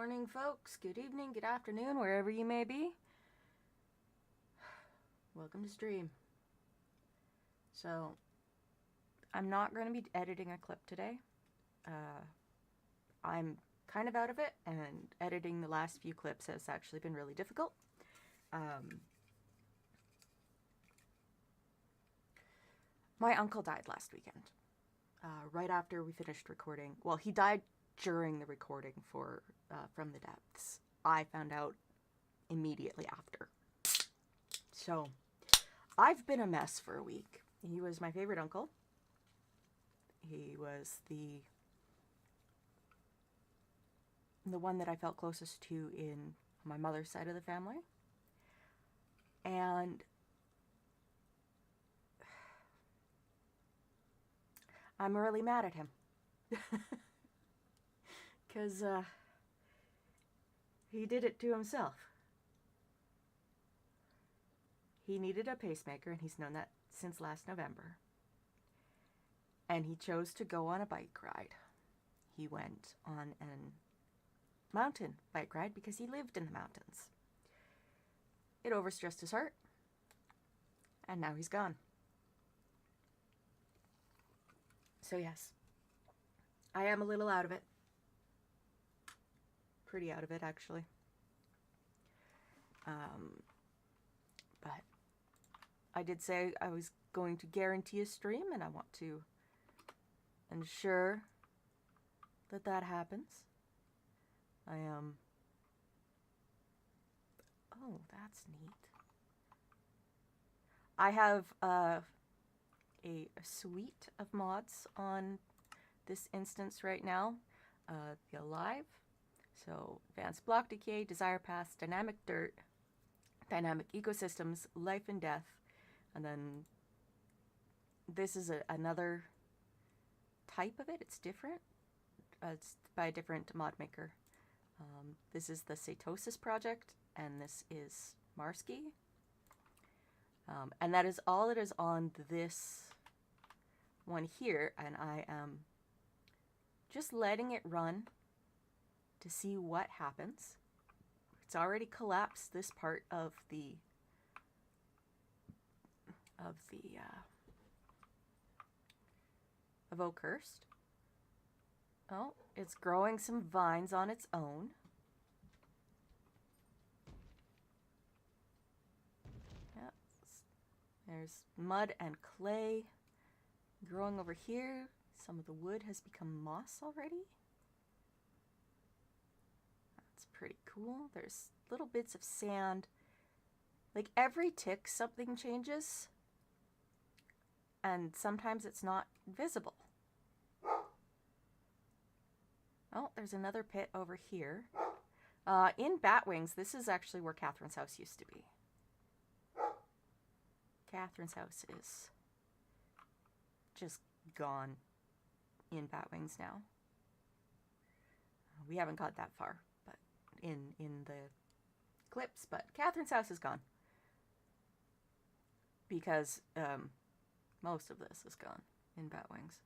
morning, folks. Good evening, good afternoon, wherever you may be. Welcome to stream. So, I'm not going to be editing a clip today. I'm kind of out of it, and editing the last few clips has actually been really difficult. My uncle died last weekend, right after we finished recording. Well, he died during the recording for From the Depths. I found out immediately after. So, I've been a mess for a week. He was my favorite uncle. He was the one that I felt closest to in my mother's side of the family. And I'm really mad at him. Because he did it to himself. He needed a pacemaker, and he's known that since last November. And he chose to go on a bike ride. He went on a mountain bike ride because he lived in the mountains. It overstressed his heart, and now he's gone. So yes, I am a little out of it. Pretty out of it, actually. But I did say I was going to guarantee a stream, and I want to ensure that that happens. I am... Oh, that's neat. I have a suite of mods on this instance right now. The Alive, so Advanced Block Decay, Desire Paths, Dynamic Dirt, Dynamic Ecosystems, Life and Death, and then this is another type of it. It's different. It's by a different mod maker. This is the Satosis project, and this is Marsky. And that is all it is on this one here, and I am just letting it run to see what happens. It's already collapsed this part of the of Oakhurst. Oh, it's growing some vines on its own. Yeah, there's mud and clay growing over here. Some of the wood has become moss already. That's pretty cool. There's little bits of sand. Like every tick, something changes. And sometimes it's not visible. Oh, there's another pit over here. In Batwings, this is actually where Catherine's house used to be. Catherine's house is just gone in Batwings now. We haven't got that far, but in the clips, but Catherine's house is gone. Because most of this is gone in Batwings.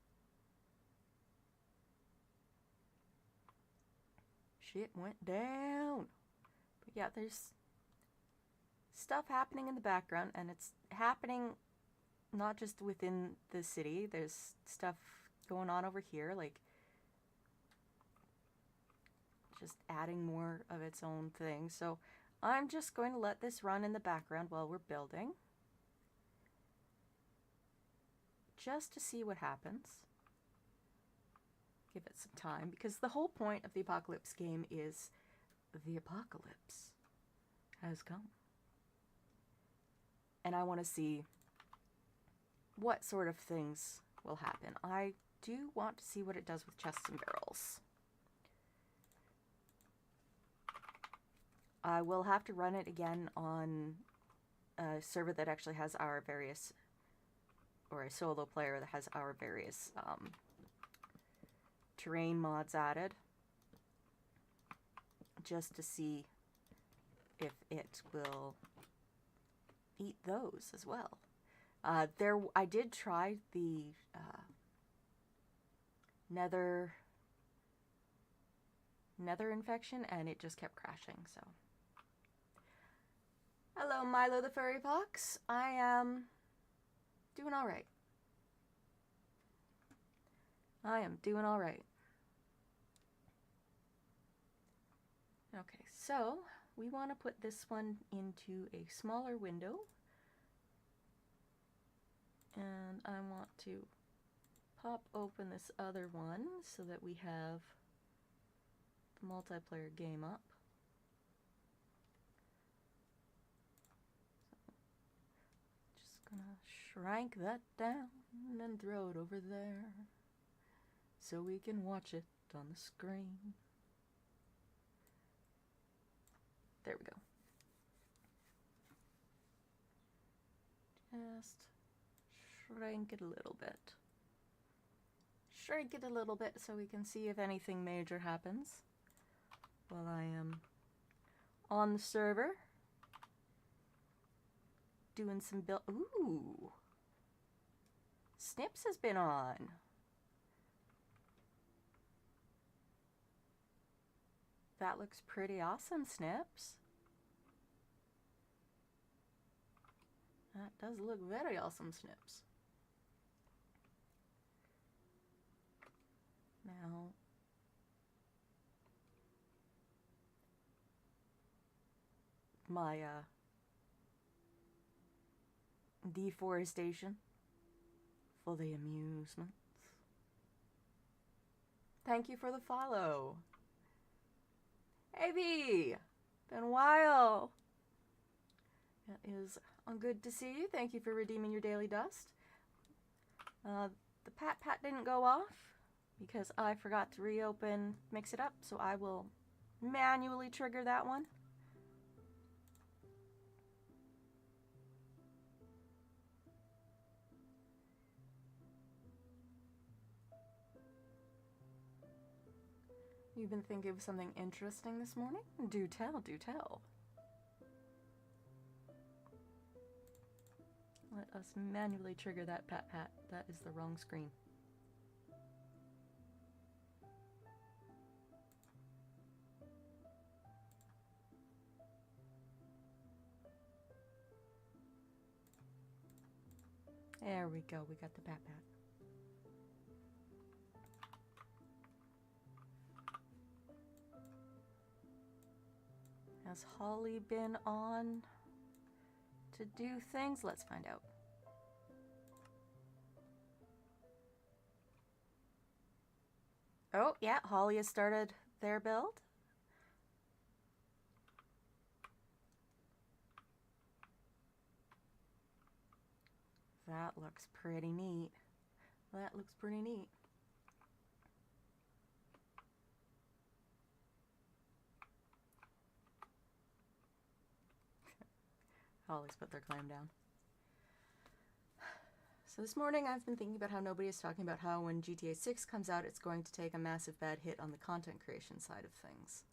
Shit went down. But yeah, there's stuff happening in the background, and it's happening not just within the city. There's stuff going on over here, like just adding more of its own thing. So I'm just going to let this run in the background while we're building, just to see what happens. Give it some time, because the whole point of the Apocalypse game is the apocalypse has come. And I want to see what sort of things will happen. I do want to see what it does with chests and barrels. I will have to run it again on a server that actually has our various, or a solo player that has our various terrain mods added, just to see if it will eat those as well. I did try the Nether nether infection and it just kept crashing, so. Hello, Milo the Furry Fox. I am doing alright. I am doing alright. Okay, so we want to put this one into a smaller window. And I want to pop open this other one so that we have the multiplayer game up. Just gonna shrink that down and throw it over there so we can watch it on the screen. There we go. Just shrink it a little bit. Shrink it a little bit so we can see if anything major happens while I am on the server doing some build. Ooh, Snips has been on. That looks pretty awesome, Snips. That does look very awesome, Snips. Now, my deforestation for the amusements. Thank you for the follow. Hey B, been a while. It is good to see you. Thank you for redeeming your daily dust. The pat didn't go off because I forgot to reopen Mix It Up, so I will manually trigger that one. You've been thinking of something interesting this morning? Do tell, do tell. Let us manually trigger that pat. That is the wrong screen. There we go, we got the pat. Has Holly been on to do things? Let's find out. Oh, yeah, Holly has started their build. That looks pretty neat. That looks pretty neat. Holly's put their clam down. So this morning I've been thinking about how nobody is talking about how when GTA 6 comes out, it's going to take a massive bad hit on the content creation side of things.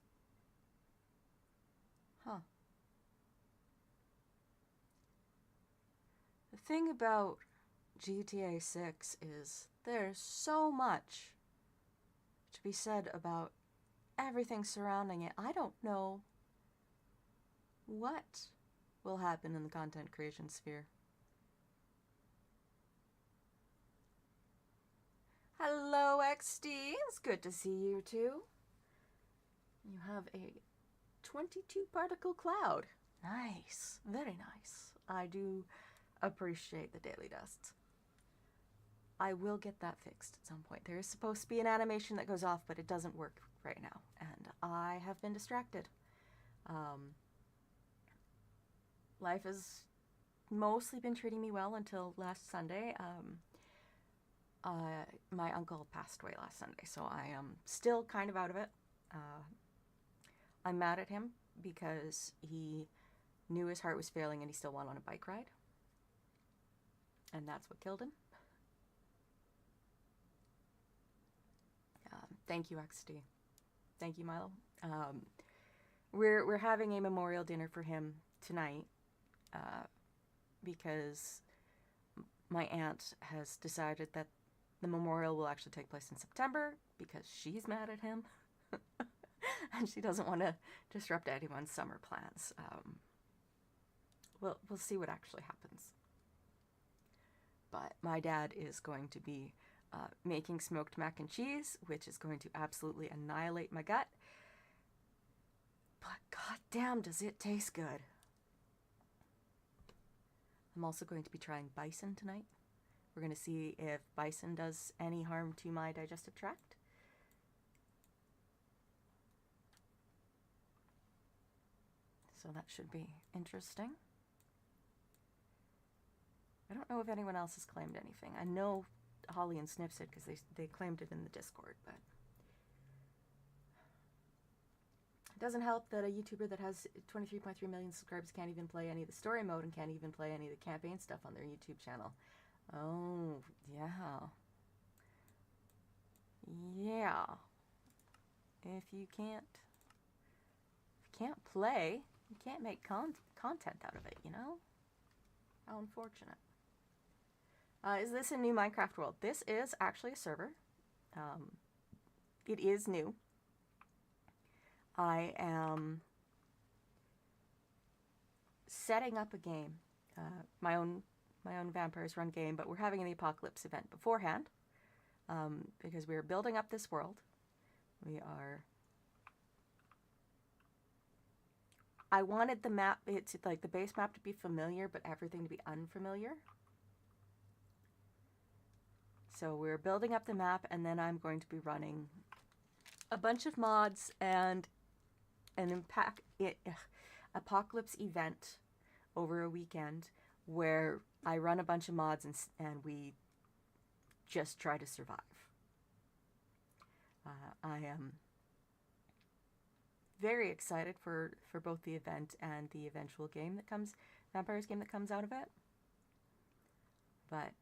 Huh. The thing about GTA 6 is there's so much to be said about everything surrounding it. I don't know what will happen in the content creation sphere. Hello, XD. It's good to see you too. You have a 22 particle cloud. Nice. Very nice. I do appreciate the daily dust. I will get that fixed at some point. There is supposed to be an animation that goes off, but it doesn't work right now. And I have been distracted. Life has mostly been treating me well until last Sunday. My uncle passed away last Sunday, so I am still kind of out of it. I'm mad at him because he knew his heart was failing and he still went on a bike ride. And that's what killed him. Thank you, XD. Thank you, Milo. We're having a memorial dinner for him tonight because my aunt has decided that the memorial will actually take place in September because she's mad at him. and she doesn't want to disrupt anyone's summer plans. We'll see what actually happens. But my dad is going to be making smoked mac and cheese, which is going to absolutely annihilate my gut. But goddamn, does it taste good. I'm also going to be trying bison tonight. We're going to see if bison does any harm to my digestive tract. So that should be interesting. I don't know if anyone else has claimed anything. I know Holly and Snips did because they claimed it in the Discord, but it doesn't help that a YouTuber that has 23.3 million subscribers can't even play any of the story mode and can't even play any of the campaign stuff on their YouTube channel. Oh, yeah. Yeah. If you can't play, you can't make content out of it, you know? How unfortunate. Is this a new Minecraft world? This is actually a server. It is new. I am setting up a game, my own Vampires Run game, but we're having the Apocalypse event beforehand, because we are building up this world. I wanted the map, it's like the base map to be familiar, but everything to be unfamiliar. So we're building up the map, and then I'm going to be running a bunch of mods and an Apocalypse event over a weekend where I run a bunch of mods and we just try to survive. I am very excited for both the event and the eventual game that comes, Vampires game that comes out of it. But,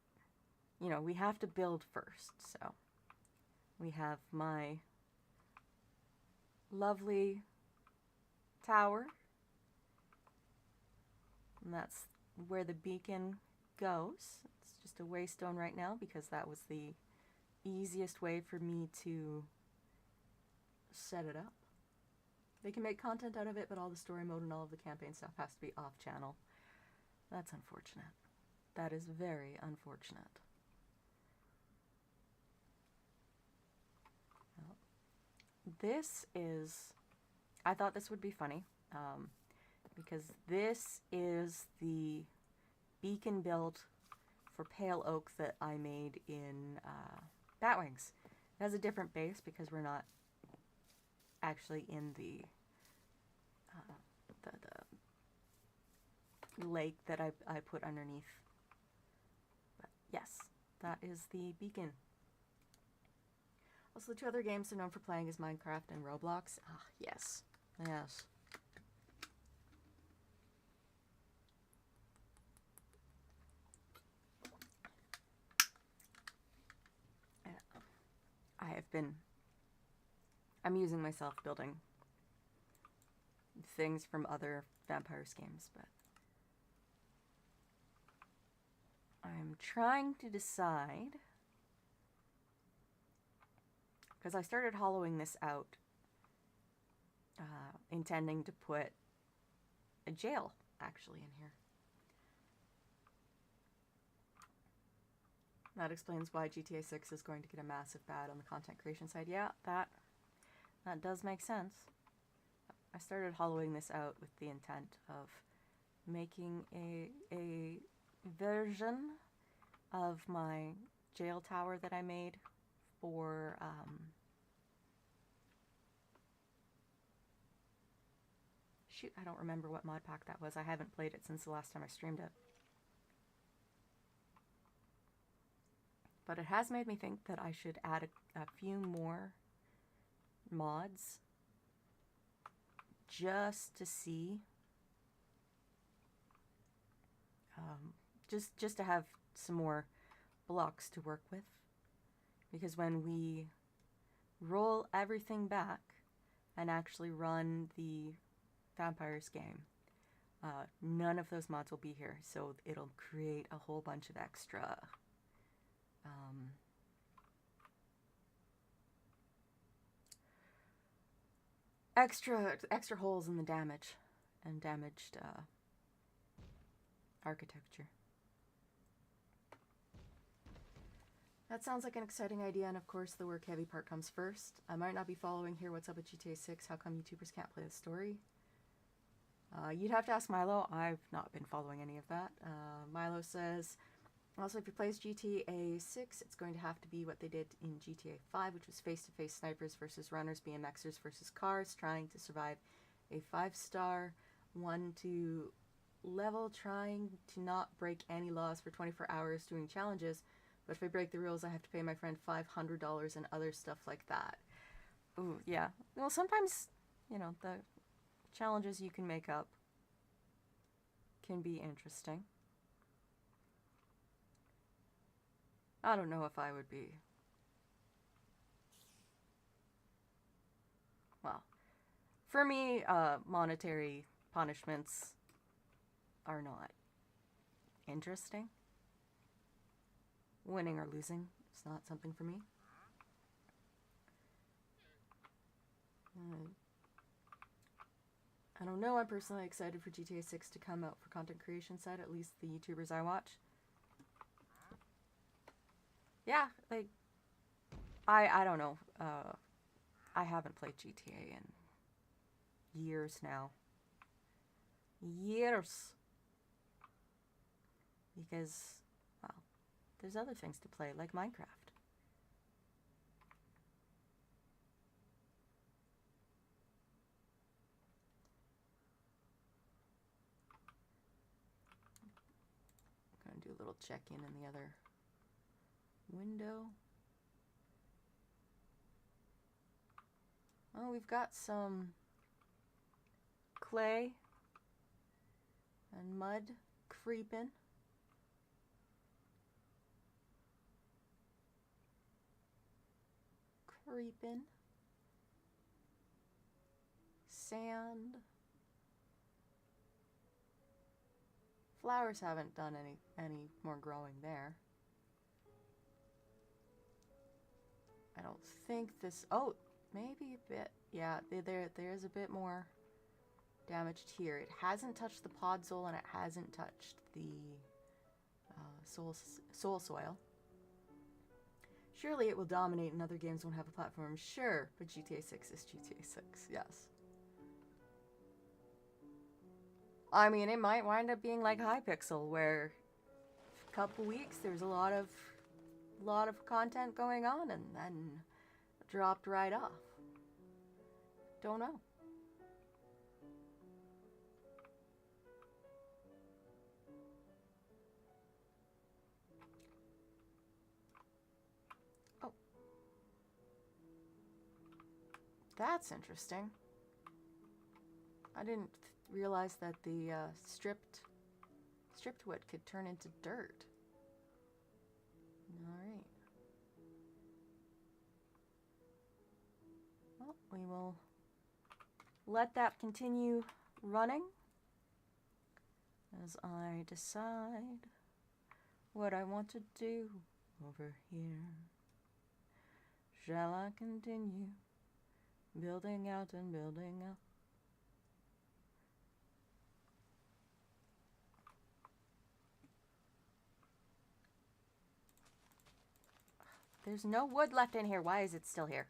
you know, we have to build first, so we have my lovely tower, and that's where the beacon goes. It's just a waystone right now because that was the easiest way for me to set it up. They can make content out of it, but all the story mode and all of the campaign stuff has to be off channel. That's unfortunate. That is very unfortunate. Well, this is, I thought this would be funny, because this is the beacon build for Pale Oak that I made in Batwings. It has a different base because we're not actually in the lake that I put underneath. But yes, that is the beacon. Also, the two other games I'm known for playing is Minecraft and Roblox. Ah, yes. Yes. I'm amusing myself building things from other Vampires games, but I'm trying to decide, because I started hollowing this out, intending to put a jail actually in here. That explains why GTA 6 is going to get a massive bad on the content creation side. Yeah, that does make sense. I started hollowing this out with the intent of making a version of my jail tower that I made for shoot, I don't remember what mod pack that was. I haven't played it since the last time I streamed it. But it has made me think that I should add a few more mods just to see, just to have some more blocks to work with, because when we roll everything back and actually run the Vampires game, none of those mods will be here, so it'll create a whole bunch of extra extra holes in the damage and damaged architecture. That sounds like an exciting idea, and of course the work heavy part comes first. I might not be following here. What's up with GTA 6? How come YouTubers can't play the story? You'd have to ask Milo. I've not been following any of that. Milo says, also if he plays GTA 6, it's going to have to be what they did in GTA 5, which was face-to-face snipers versus runners, BMXers versus cars, trying to survive a 5-star 1-2 level, trying to not break any laws for 24 hours doing challenges. But if I break the rules, I have to pay my friend $500 and other stuff like that. Ooh, yeah. Well, sometimes, you know, the challenges you can make up can be interesting. I don't know if I would be... Well, for me, monetary punishments are not interesting. Winning or losing is not something for me. I don't know, I'm personally excited for GTA 6 to come out for content creation side, at least the YouTubers I watch. Yeah, like, I don't know. I haven't played GTA in years now. Years. Because, well, there's other things to play, like Minecraft. I'm gonna do a little check-in in the other window. Oh, we've got some clay and mud creeping. Sand. Flowers haven't done any more growing there. I don't think this... Oh, maybe a bit. Yeah, there's a bit more damaged here. It hasn't touched the podzol and it hasn't touched the soul soil. Surely it will dominate and other games won't have a platform. Sure, but GTA 6 is GTA 6, yes. I mean, it might wind up being like Hypixel, where a couple weeks there's a lot of content going on and then dropped right off. Don't know. Oh. That's interesting. I didn't realize that the stripped wood could turn into dirt. Alright. Well, we will let that continue running as I decide what I want to do over here. Shall I continue building out and building up? There's no wood left in here. Why is it still here?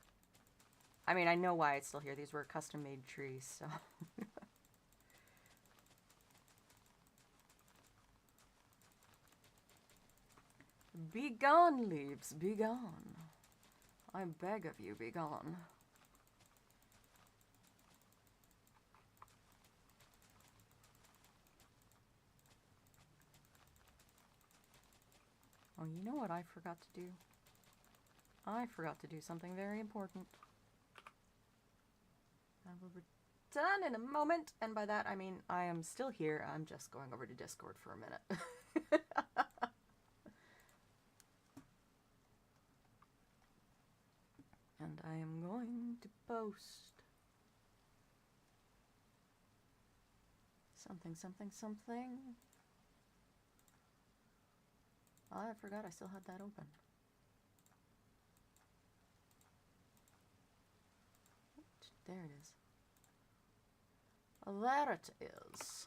I mean, I know why it's still here. These were custom-made trees, so... Be gone, leaves, be gone. I beg of you, be gone. Oh, you know what I forgot to do? I forgot to do something very important. I will return in a moment, and by that I mean I am still here. I'm just going over to Discord for a minute. And I am going to post something. Oh, I forgot I still had that open. There it is. there it is.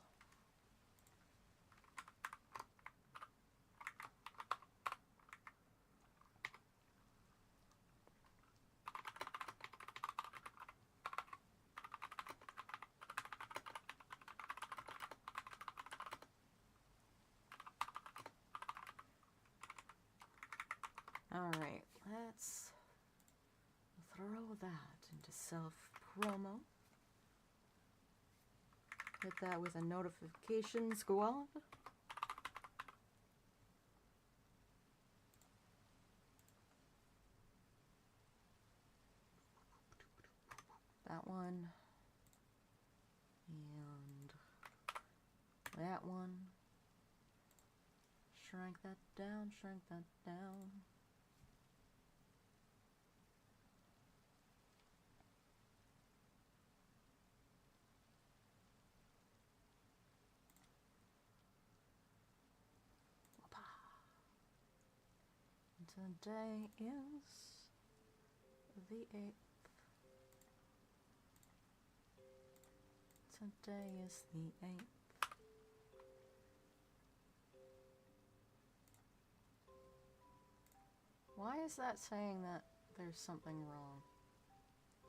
Alright, let's throw that into self-promo. Hit that with a notification squad. That one. And that one. Shrink that down, shrink that down. Today is the 8th. Today is the 8th. Why is that saying that there's something wrong?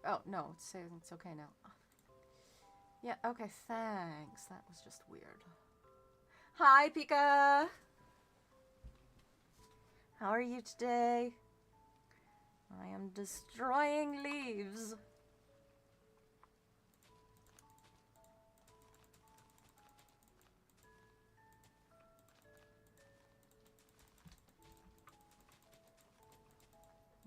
Oh, no, it's saying it's okay now. Yeah, okay, thanks. That was just weird. Hi, Pika! How are you today? I am destroying leaves.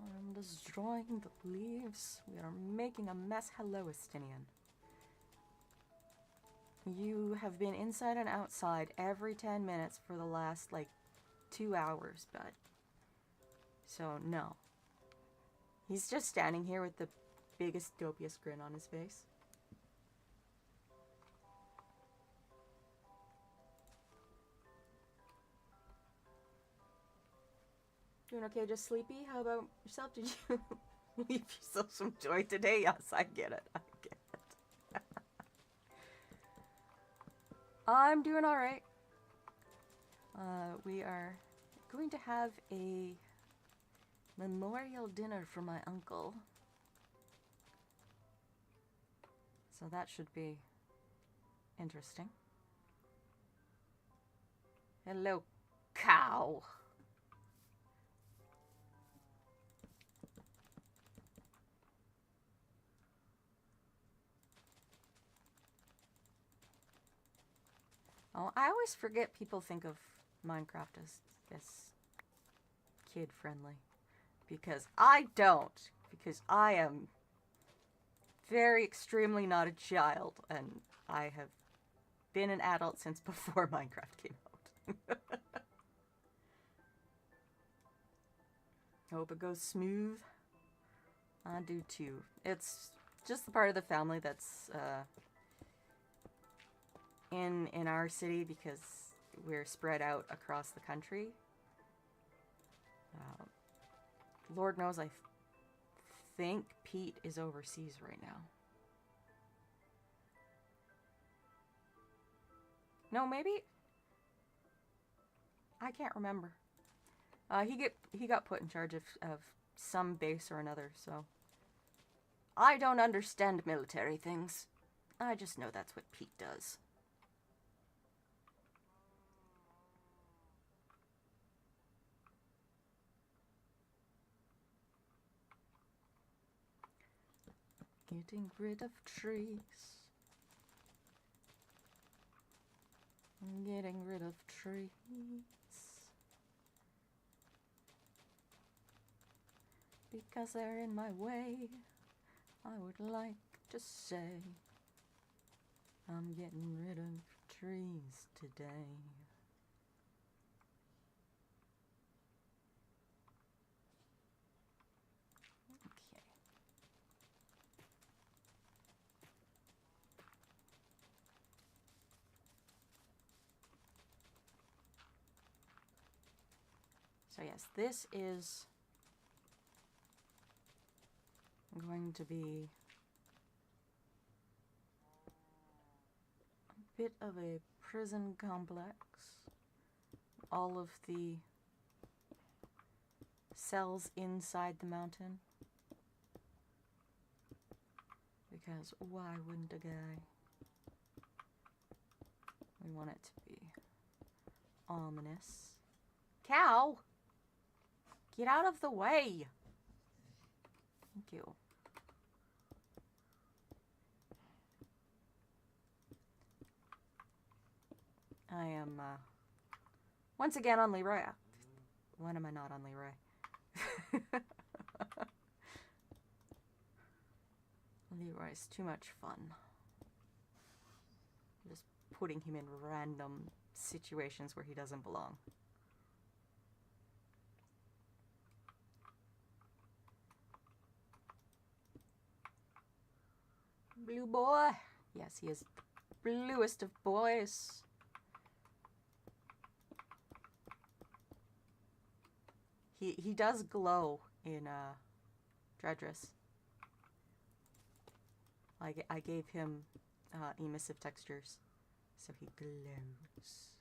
I'm destroying the leaves. We are making a mess. Hello, Estinian. You have been inside and outside every 10 minutes for the last, like, 2 hours, bud. So, no. He's just standing here with the biggest, dopiest grin on his face. Doing okay, just sleepy? How about yourself? Did you leave yourself some joy today? Yes, I get it. I get it. I'm doing alright. We are going to have a memorial dinner for my uncle. So that should be interesting. Hello, cow. Oh, I always forget people think of Minecraft as kid-friendly. Because I don't. Because I am very extremely not a child. And I have been an adult since before Minecraft came out. Hope it goes smooth. I do too. It's just the part of the family that's in our city because we're spread out across the country. Lord knows I think Pete is overseas right now. No, maybe? I can't remember. He got put in charge of some base or another, so... I don't understand military things. I just know that's what Pete does. Getting rid of trees. Getting rid of trees. Because they're in my way. I would like to say I'm getting rid of trees today. Okay. So yes, this is going to be bit of a prison complex. All of the cells inside the mountain. Because why wouldn't a guy? We want it to be ominous. Cow! Get out of the way! Thank you. I am, once again on Leroy. When am I not on Leroy? Leroy's too much fun. Just putting him in random situations where he doesn't belong. Blue boy. Yes, he is the bluest of boys. He does glow in Dredris. I gave him emissive textures, so he glows.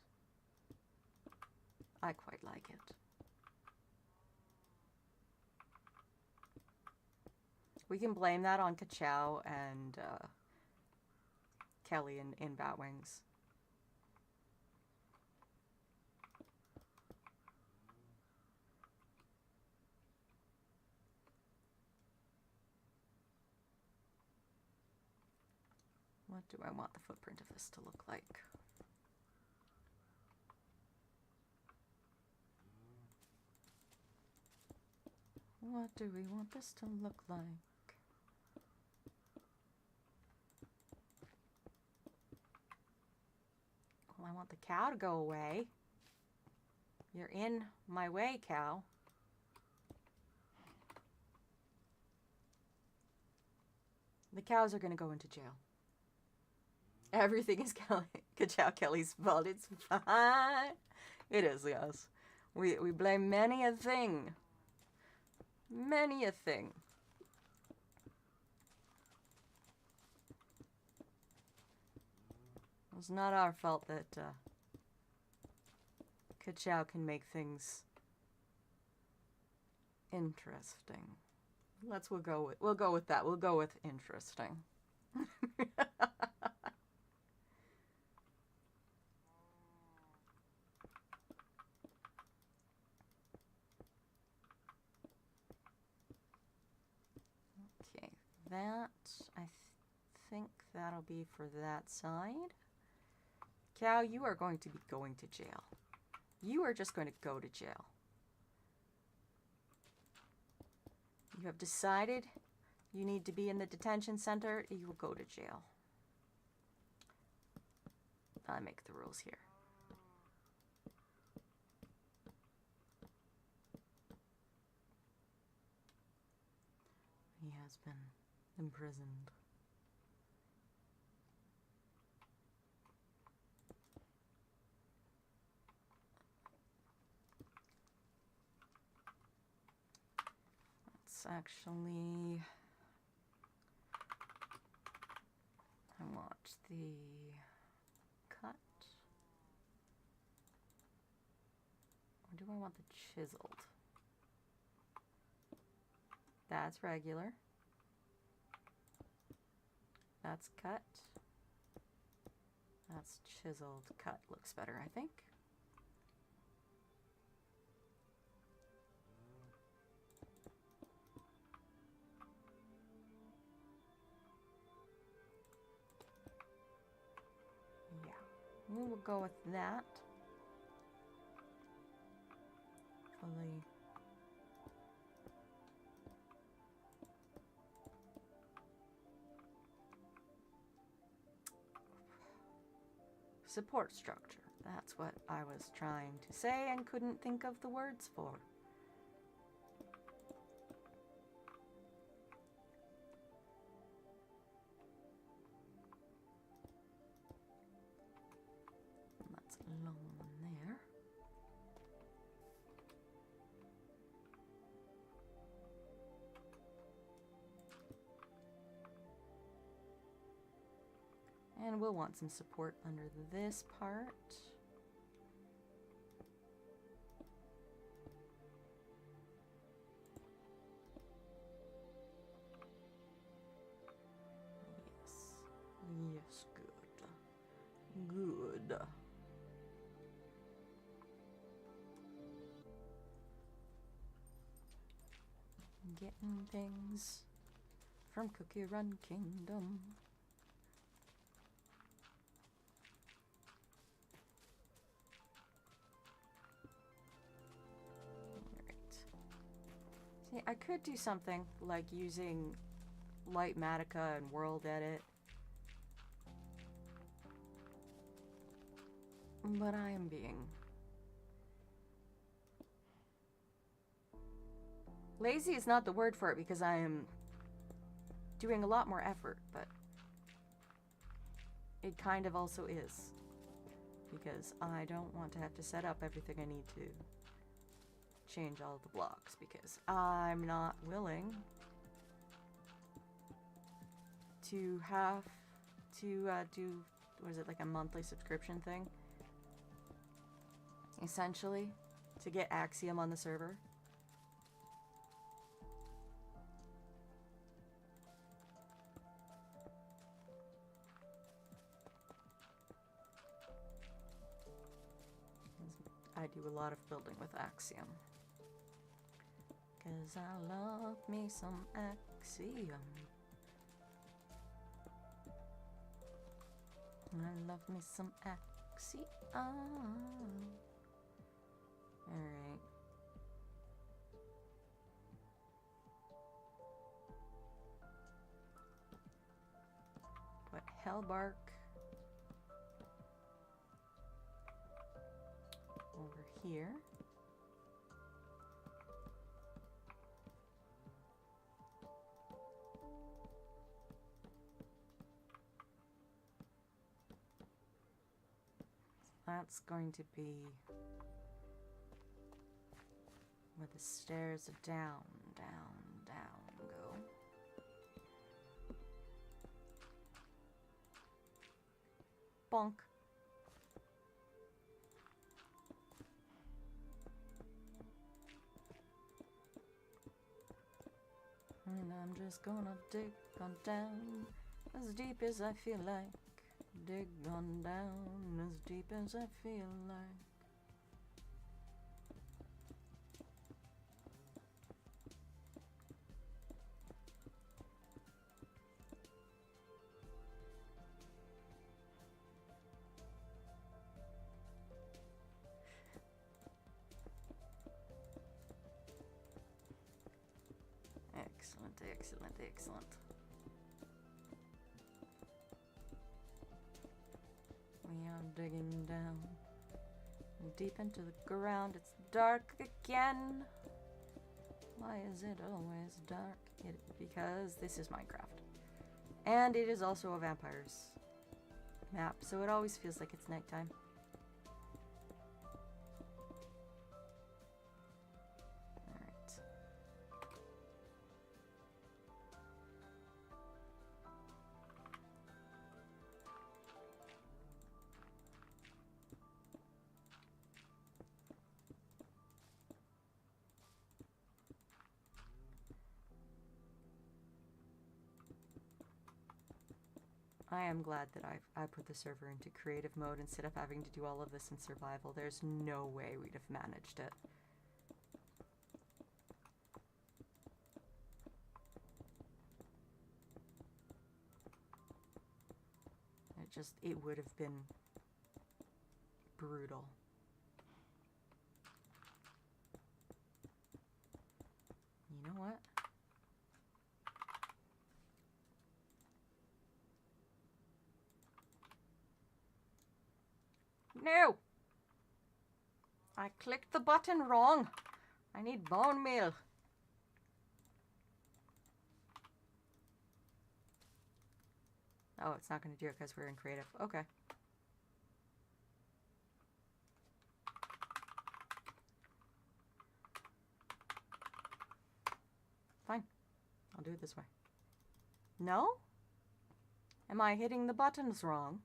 I quite like it. We can blame that on Ka-Chow and Kelly in Batwings. What do I want the footprint of this to look like? What do we want this to look like? Well, I want the cow to go away. You're in my way, cow. The cows are going to go into jail. Everything is Ka-Chow Kelly's fault. It's fine. It is, yes. We blame many a thing. Many a thing. It's not our fault that Ka-Chow can make things interesting. We'll go with that. We'll go with interesting. Okay, that I think that'll be for that side. Cow, you are going to be going to jail. You are just going to go to jail. You have decided you need to be in the detention center. You will go to jail. I make the rules here. He has been imprisoned. Actually, I want the cut, or do I want the chiseled? That's regular. That's cut. That's chiseled. Cut looks better, I think. We will go with that. For the support structure. That's what I was trying to say and couldn't think of the words for. Long one there. And we'll want some support under this part. Yes. Yes, good. Good. Getting things from Cookie Run Kingdom. See, I could do something like using Lightmatica and World Edit, but I am being lazy is not the word for it because I am doing a lot more effort, but it kind of also is because I don't want to have to set up everything I need to change all the blocks because I'm not willing to have to do, what is it, like a monthly subscription thing? Essentially, to get Axiom on the server. I do a lot of building with Axiom. 'Cause I love me some Axiom. I love me some Axiom. Alright. Put Hellbark over here. That's going to be where the stairs down, down, down go. Bonk. And I'm just gonna dig on down as deep as I feel like. Dig on down as deep as I feel like. Excellent, excellent, excellent. We are digging down deep into the ground. It's dark again. Why is it always dark? Because this is Minecraft. And it is also a vampires map, so it always feels like it's nighttime. Alright. I am glad that I put the server into creative mode instead of having to do all of this in survival. There's no way we'd have managed it. It would have been brutal. You know what? No! I clicked the button wrong. I need bone meal. Oh, it's not going to do it because we're in creative. Okay. Fine. I'll do it this way. No? Am I hitting the buttons wrong?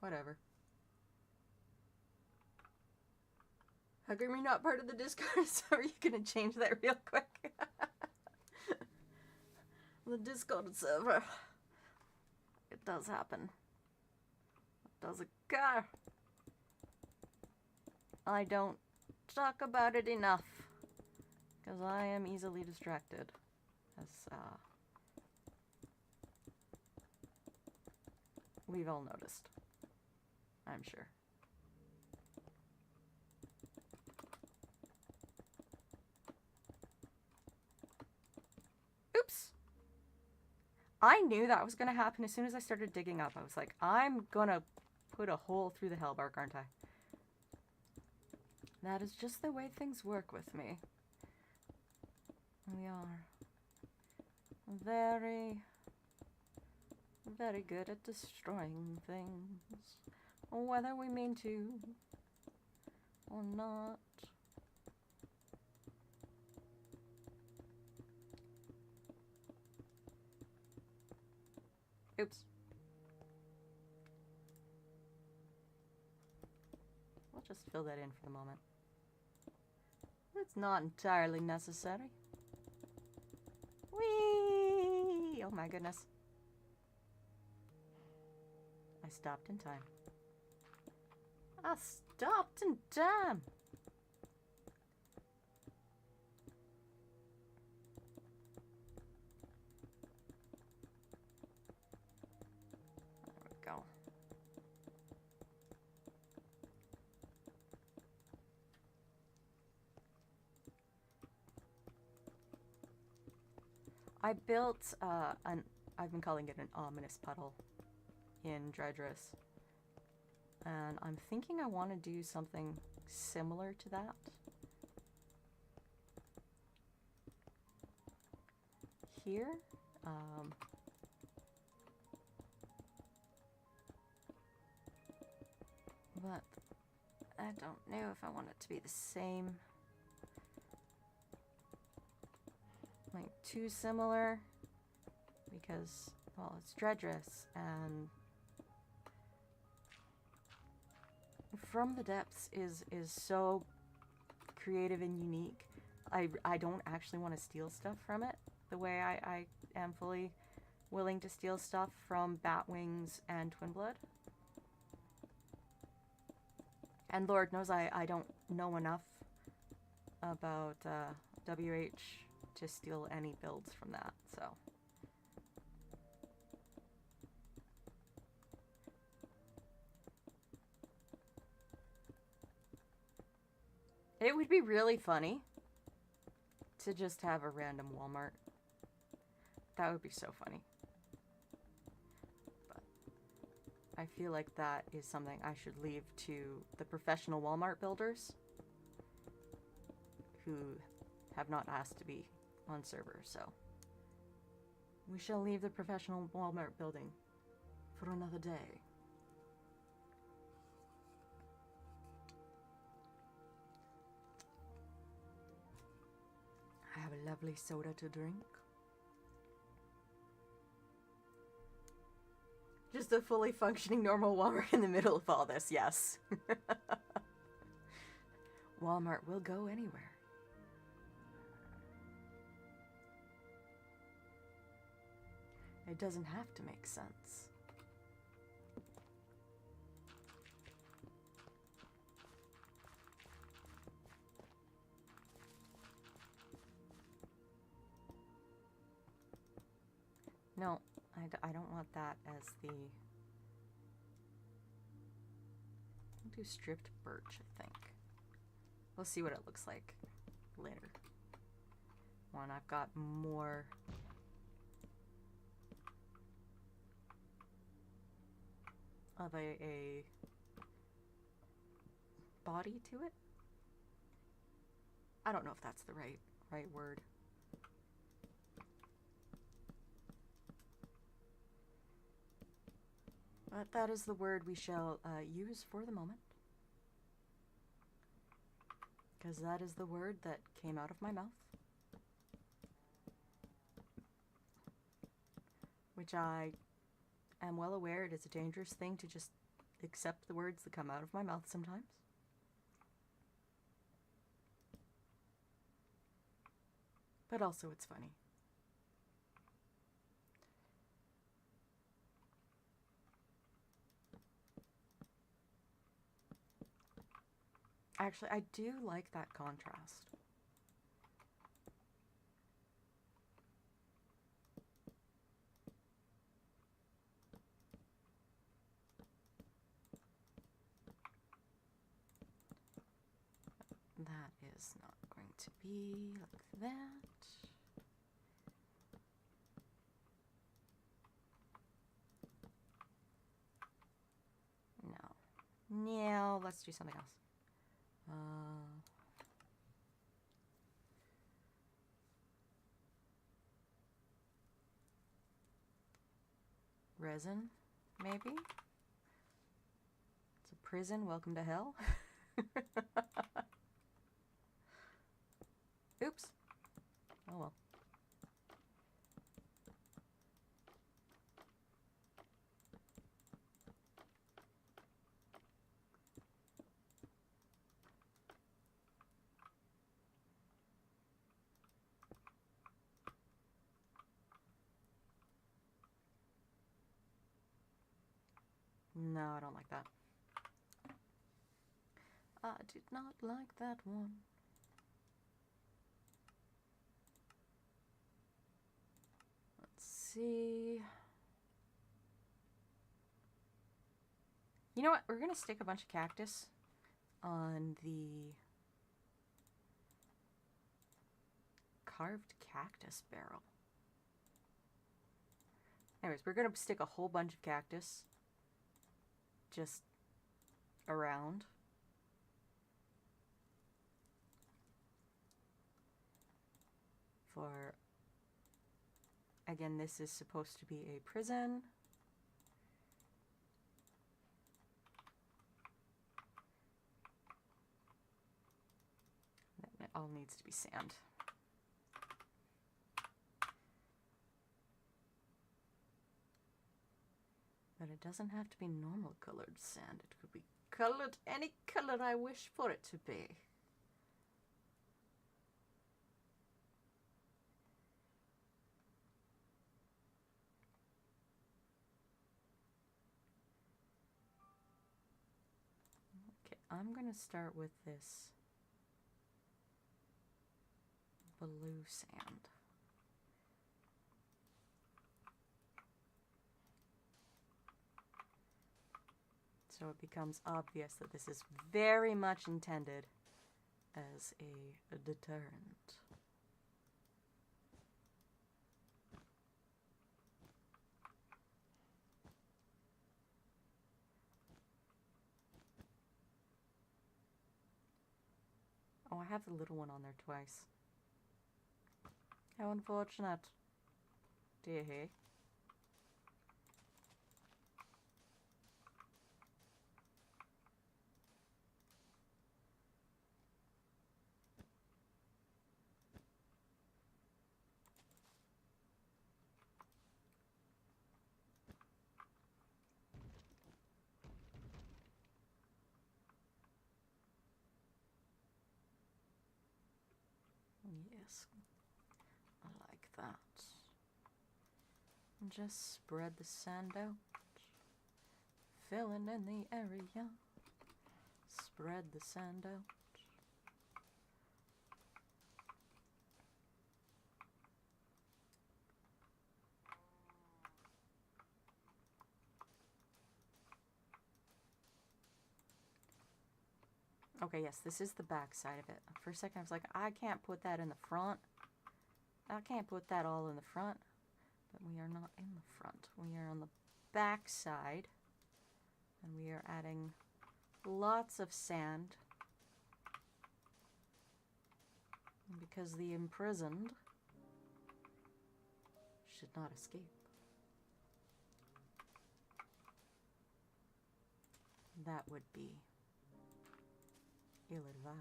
Whatever. How come you're not part of the Discord server? Are you gonna change that real quick? The Discord server. It does happen. It does occur. I don't talk about it enough. Because I am easily distracted. As, we've all noticed. I'm sure. Oops! I knew that was gonna happen as soon as I started digging up. I was like, I'm gonna put a hole through the hellbark, aren't I? That is just the way things work with me. We are very, very good at destroying things, whether we mean to or not. Oops. We'll just fill that in for the moment. It's not entirely necessary. Whee! Oh my goodness. I stopped in time. I stopped in time! There we go. I built I've been calling it an ominous puddle in Dredris. And I'm thinking I want to do something similar to that. Here. But I don't know if I want it to be the same. Like, too similar. Because, well, it's Dredris, and From the Depths is so creative and unique. I don't actually want to steal stuff from it the way I am fully willing to steal stuff from Batwings and Twinblood. And Lord knows I don't know enough about WH to steal any builds from that, so. It would be really funny to just have a random Walmart. That would be so funny. But I feel like that is something I should leave to the professional Walmart builders who have not asked to be on server, so. We shall leave the professional Walmart building for another day. I have a lovely soda to drink. Just a fully functioning normal Walmart in the middle of all this, yes. Walmart will go anywhere. It doesn't have to make sense. No, I don't want that as the... I'll do stripped birch, I think. We'll see what it looks like later. When I've got more... of a body to it. I don't know if that's the right word. But that is the word we shall use for the moment. Because that is the word that came out of my mouth. which I am well aware it is a dangerous thing to just accept the words that come out of my mouth sometimes. But also it's funny. Actually, I do like that contrast. That is not going to be like that. No. No, let's do something else. Resin, maybe? It's a prison, welcome to hell. Oops. Oh well. No, I don't like that. I did not like that one. Let's see. You know what? We're gonna stick a bunch of cactus on the carved cactus barrel. Anyways, we're gonna stick a whole bunch of cactus just around. For, again, this is supposed to be a prison. It all needs to be sand. But it doesn't have to be normal colored sand. It could be colored any color I wish for it to be. Okay, I'm gonna start with this blue sand. So it becomes obvious that this is very much intended as a deterrent. Oh, I have the little one on there twice. How unfortunate. Dear he. Yes, I like that. Just spread the sand out, filling in the area. Spread the sand out. Okay, yes, this is the back side of it. For a second I was like, I can't put that in the front. I can't put that all in the front. But we are not in the front. We are on the back side. And we are adding lots of sand. Because the imprisoned should not escape. That would be ill-advised.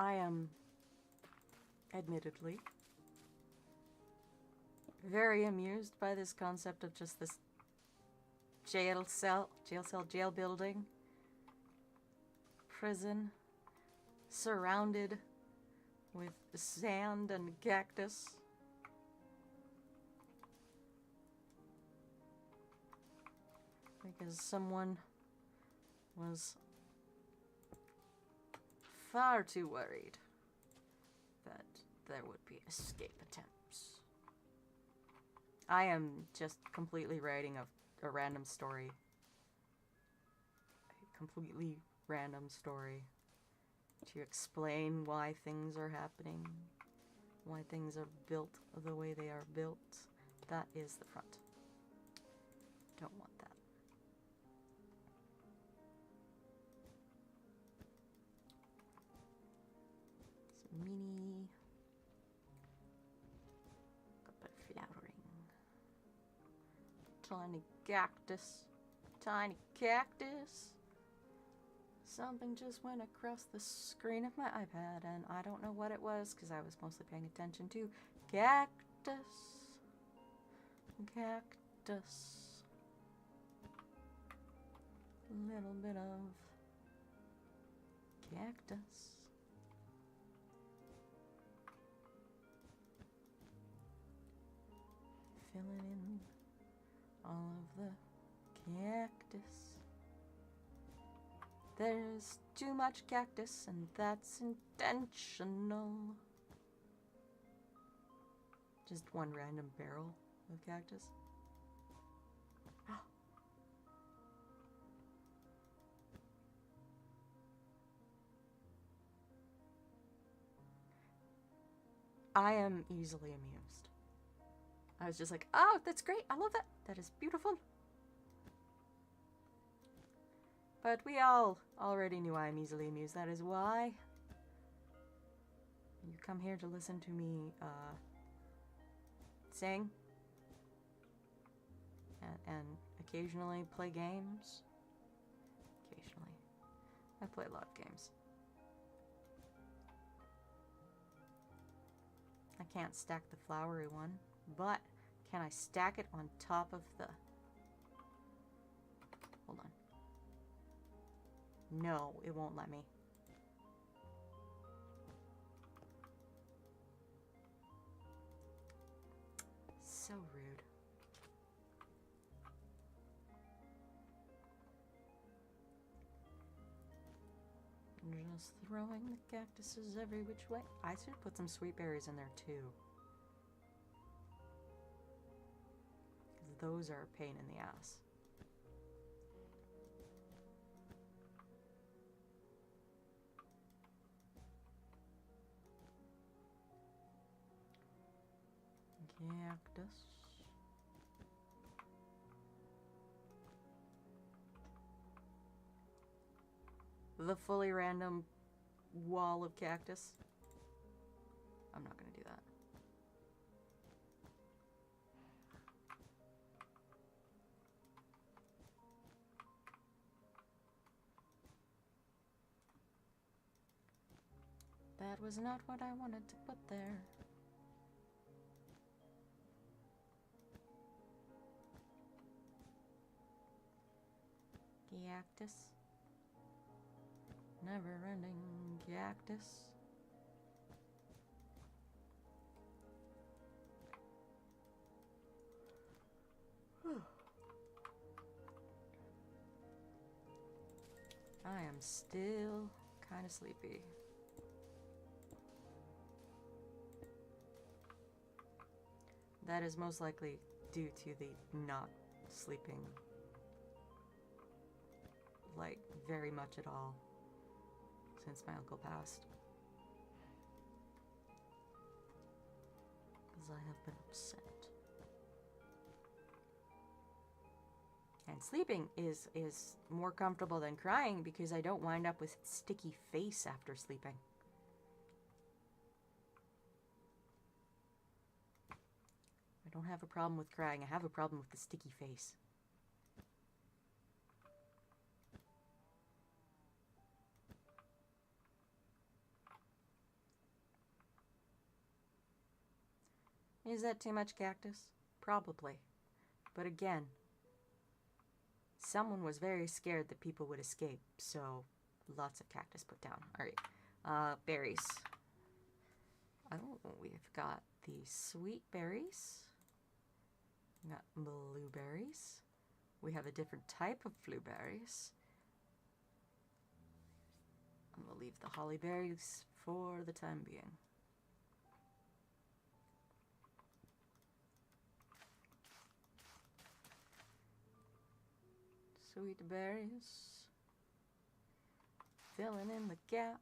I am, admittedly, very amused by this concept of just this jail building, prison, surrounded with sand and cactus. Because someone was far too worried that there would be escape attempts. I am just completely writing a random story. A completely random story to explain why things are happening, why things are built the way they are built. That is the front. Don't want that. Some mini but flowering. Tiny cactus. Tiny cactus. Something just went across the screen of my iPad, and I don't know what it was because I was mostly paying attention to cactus. Cactus. A little bit of cactus. Filling in all of the cactus. There's too much cactus, and that's intentional. Just one random barrel of cactus. I am easily amused. I was just like, oh, that's great. I love that. That is beautiful. But we all already knew I'm easily amused. That is why you come here to listen to me sing and occasionally play games. Occasionally. I play a lot of games. I can't stack the flowery one, but can I stack it on top of the... Hold on. No, it won't let me. So rude. Just throwing the cactuses every which way. I should put some sweet berries in there too. Because those are a pain in the ass. Cactus. The fully random wall of cactus. I'm not gonna do that. That was not what I wanted to put there. Cactus. Never-ending cactus. I am still kind of sleepy. That is most likely due to the not sleeping, like, very much at all since my uncle passed. Because I have been upset. And sleeping is more comfortable than crying because I don't wind up with sticky face after sleeping. I don't have a problem with crying. I have a problem with the sticky face. Is that too much cactus? Probably. But again, someone was very scared that people would escape, so lots of cactus put down. Alright, berries. Oh, we've got the sweet berries. We got blueberries. We have a different type of blueberries. And we'll leave the holly berries for the time being. Sweet berries. Filling in the gaps.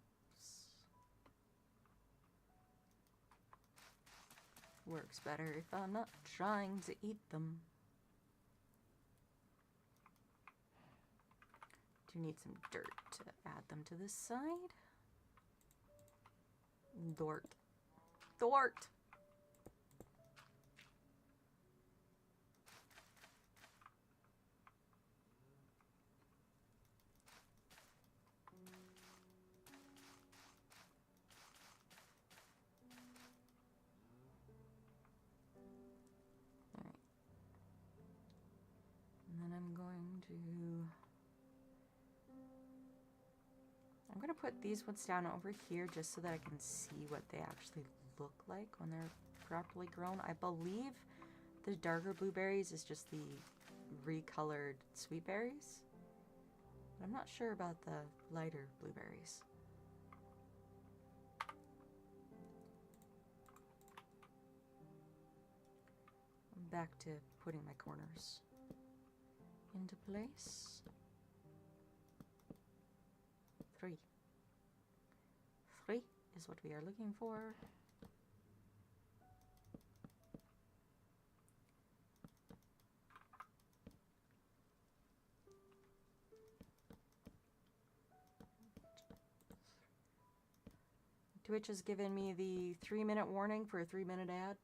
Works better if I'm not trying to eat them. Do need some dirt to add them to this side. Dort. Dort! Alright. And then I'm going to put these ones down over here just so that I can see what they actually look like when they're properly grown. I believe the darker blueberries is just the recolored sweet berries. But I'm not sure about the lighter blueberries. I'm back to putting my corners into place. 3. 3 is what we are looking for. Twitch has given me the 3-minute warning for a 3-minute ad.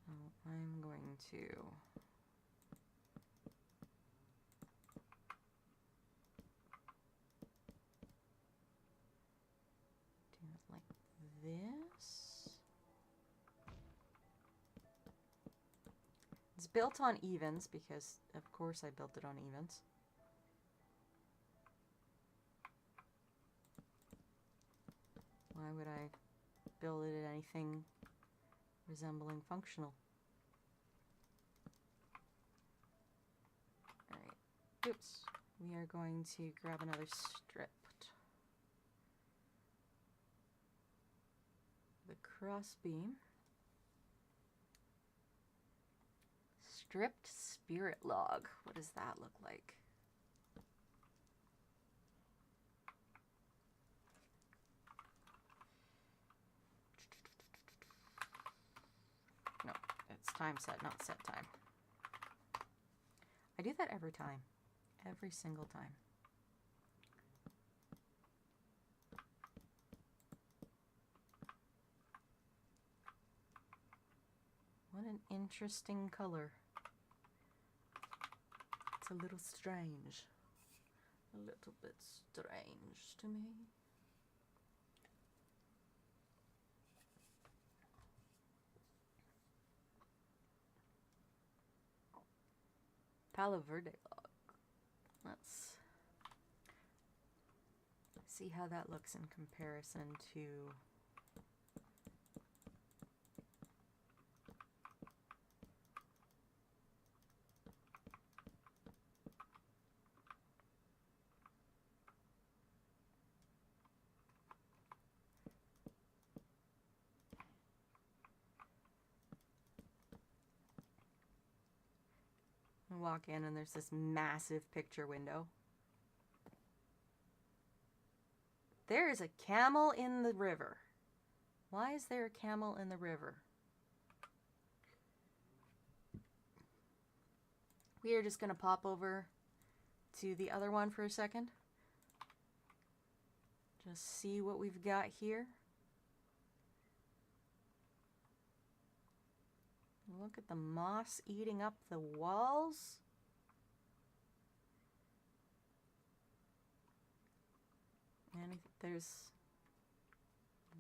So I'm going to do it like this. It's built on evens because, of course, I built it on evens. Why would I build it at anything resembling functional? Alright. Oops. We are going to grab another strip. The cross beam. Stripped spirit log. What does that look like? No, it's time set, not set time. I do that every time. Every single time. What an interesting color. It's a little strange. A little bit strange to me. Palo Verde log. Let's see how that looks in comparison to walk in and there's this massive picture window. There is a camel in the river. Why is there a camel in the river? We are just going to pop over to the other one for a second. Just see what we've got here. Look at the moss eating up the walls. There's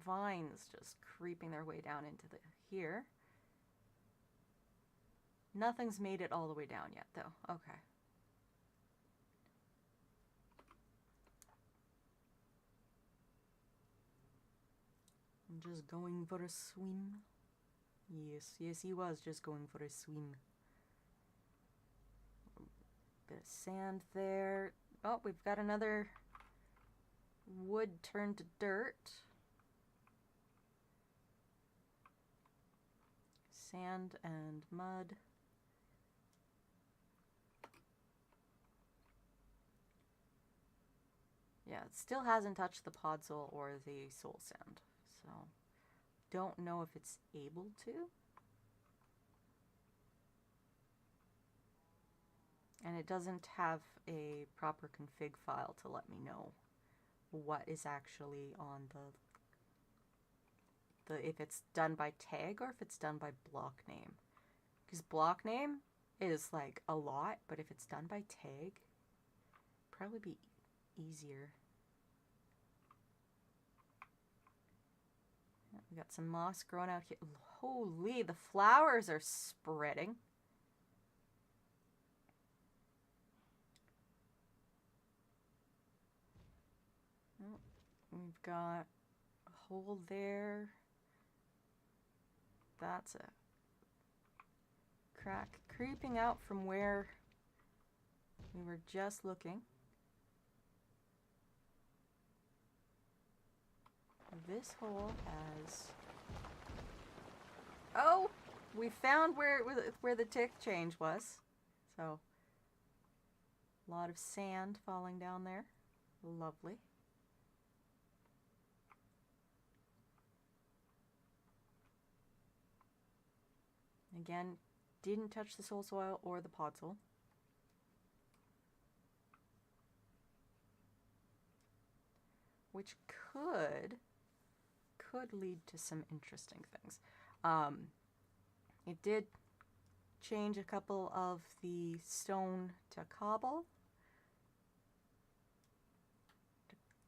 vines just creeping their way down into the here. Nothing's made it all the way down yet, though. Okay. I'm just going for a swim. Yes, yes, he was just going for a swim. Bit of sand there. Oh, we've got another wood turned to dirt. Sand and mud. Yeah, it still hasn't touched the podzol or the soul sand, so don't know if it's able to. And it doesn't have a proper config file to let me know what is actually on the if it's done by tag or if it's done by block name. Because block name is like a lot, but if it's done by tag, probably be easier. We got some moss growing out here. Holy, the flowers are spreading. Oh, we've got a hole there. That's a crack creeping out from where we were just looking. This hole has... Oh! We found where the tick change was. So, a lot of sand falling down there. Lovely. Again, didn't touch the soul soil or the podzol. Which could lead to some interesting things. It did change a couple of the stone to cobble.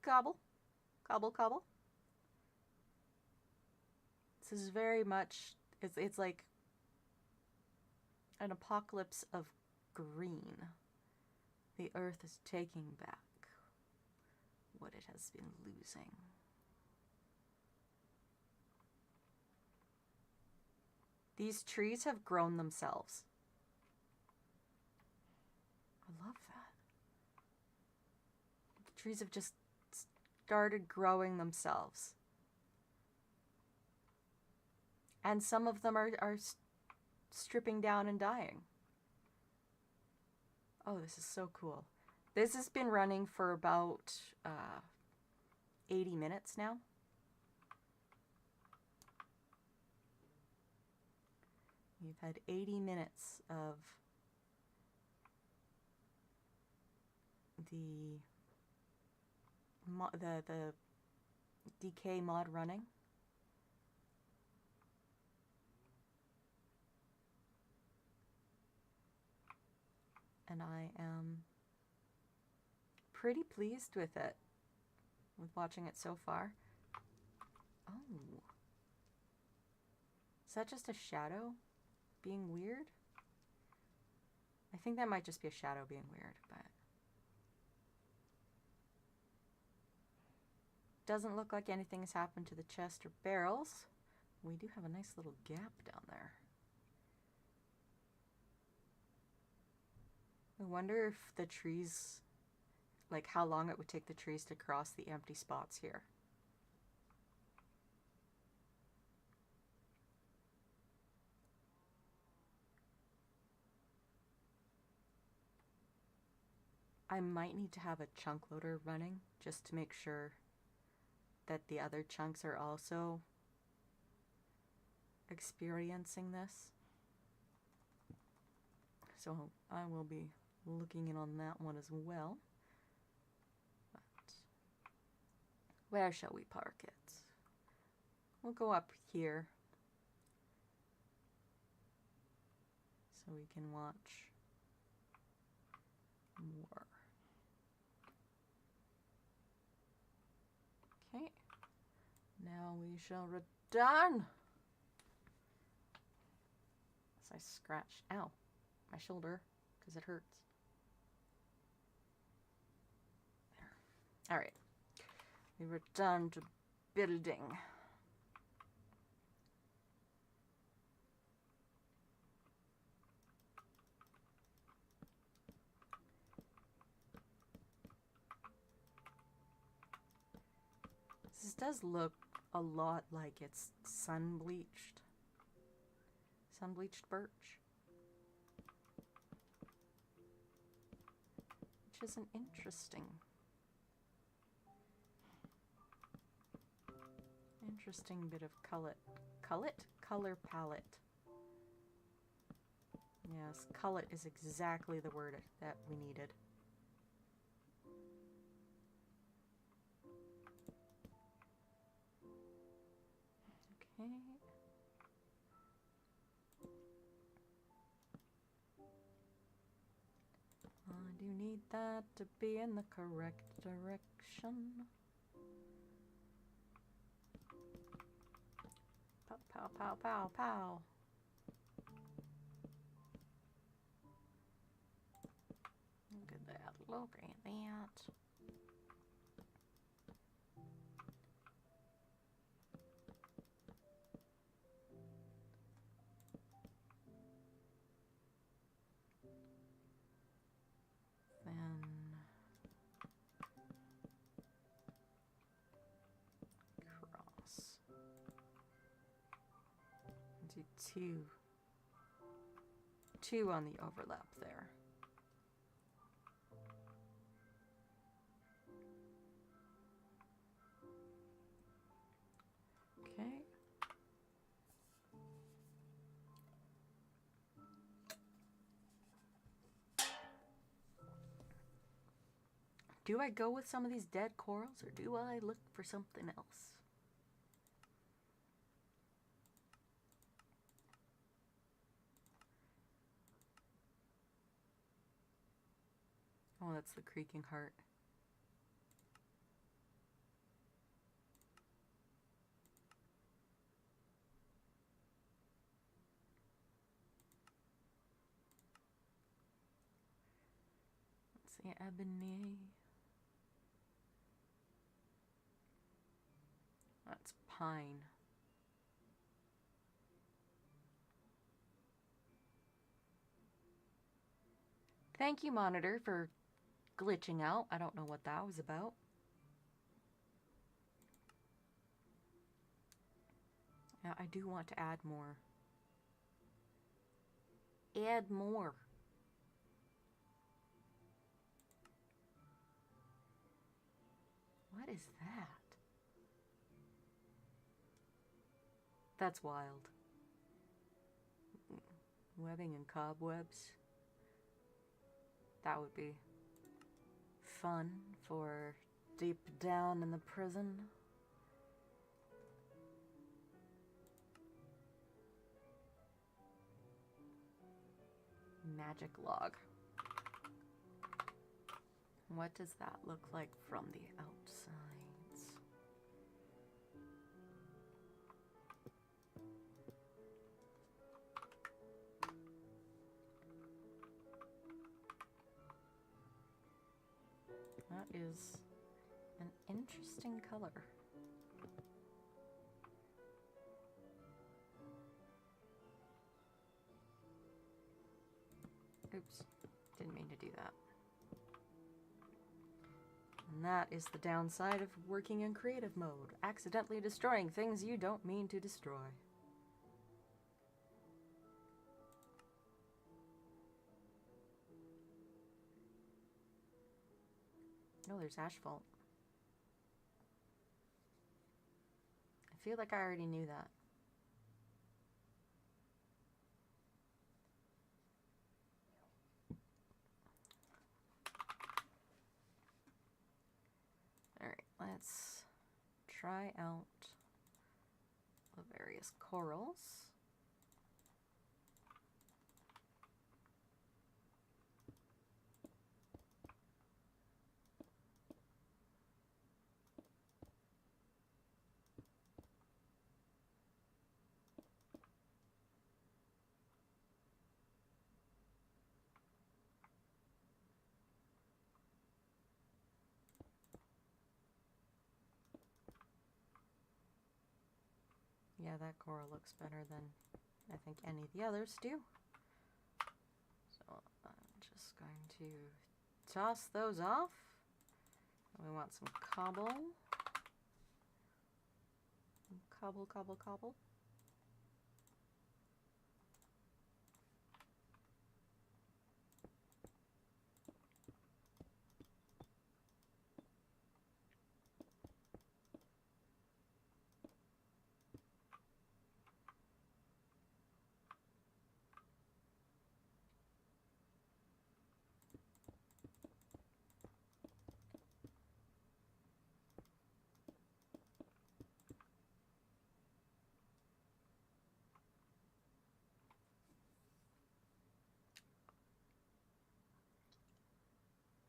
Cobble. Cobble, cobble. This is very much, it's like an apocalypse of green. The earth is taking back what it has been losing. These trees have grown themselves. I love that. The trees have just started growing themselves. And some of them are stripping down and dying. Oh, this is so cool. This has been running for about 80 minutes now. We've had 80 minutes of the DK mod running. And I am pretty pleased with it, with watching it so far. Oh. Is that just a shadow being weird? I think that might just be a shadow being weird, but doesn't look like anything has happened to the chest or barrels. We do have a nice little gap down there. I wonder if the trees, like how long it would take the trees to cross the empty spots here. I might need to have a chunk loader running just to make sure that the other chunks are also experiencing this. So I will be looking in on that one as well. But where shall we park it? We'll go up here so we can watch more. we shall return. As I scratch, ow, my shoulder, because it hurts. There. All right. We return to building. This does look a lot like it's sun-bleached. Sun-bleached birch. Which is an interesting bit of color palette. Yes, cullet is exactly the word that we needed. Okay. I do need that to be in the correct direction. Pow, pow, pow, pow, pow. Look at that, look at that. Then cross. Do two on the overlap there. Okay. Do I go with some of these dead corals, or do I look for something else? Oh, that's the creaking heart. Let's see, ebony. That's pine. Thank you, monitor, for glitching out. I don't know what that was about. Yeah, I do want to add more. Add more. What is that? That's wild. Webbing and cobwebs. That would be fun for deep down in the prison. Magic log. What does that look like from the outsides? That is an interesting color. Oops, didn't mean to do that. And that is the downside of working in creative mode. Accidentally destroying things you don't mean to destroy. Oh, there's asphalt. I feel like I already knew that. Alright, let's try out the various corals. Yeah, that coral looks better than I think any of the others do. So I'm just going to toss those off. We want some cobble. Cobble, cobble, cobble.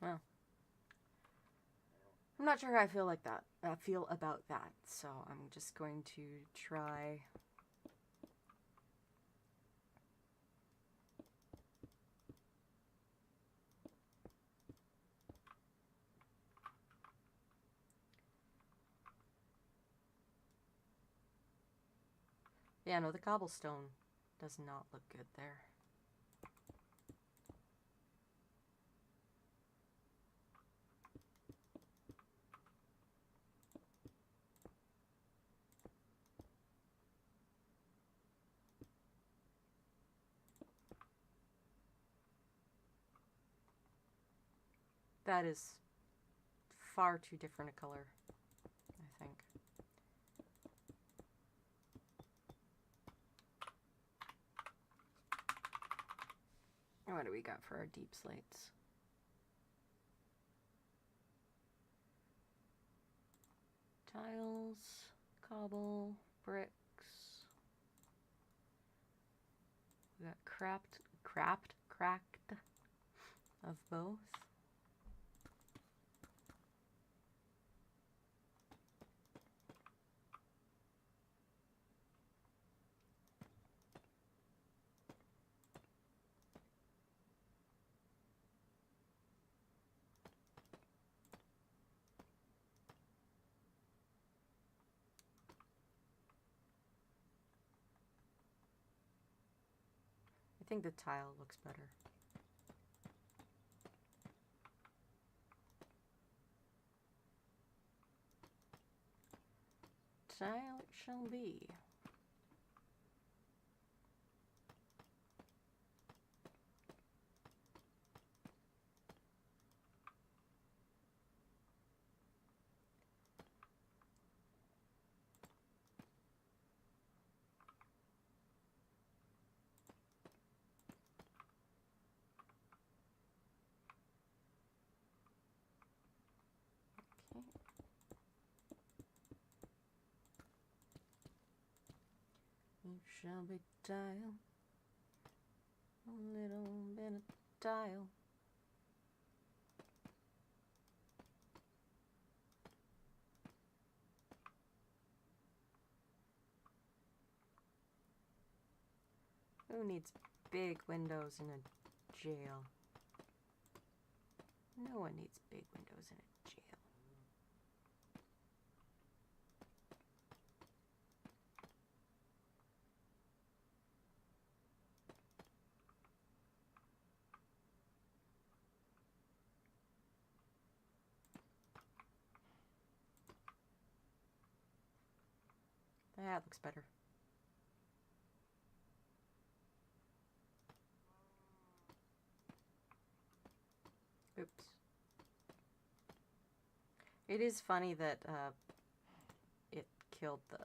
Well, I'm not sure how I feel like that. Feel about that. So I'm just going to try. Yeah, no, the cobblestone does not look good there. That is far too different a color, I think. What do we got for our deep slates? Tiles, cobble, bricks. We got cracked of both. I think the tile looks better. Tile it shall be. Okay. It shall be tile. A little bit of tile. Who needs big windows in a jail? No one needs big windows in a jail. That looks better. Oops. It is funny that it killed the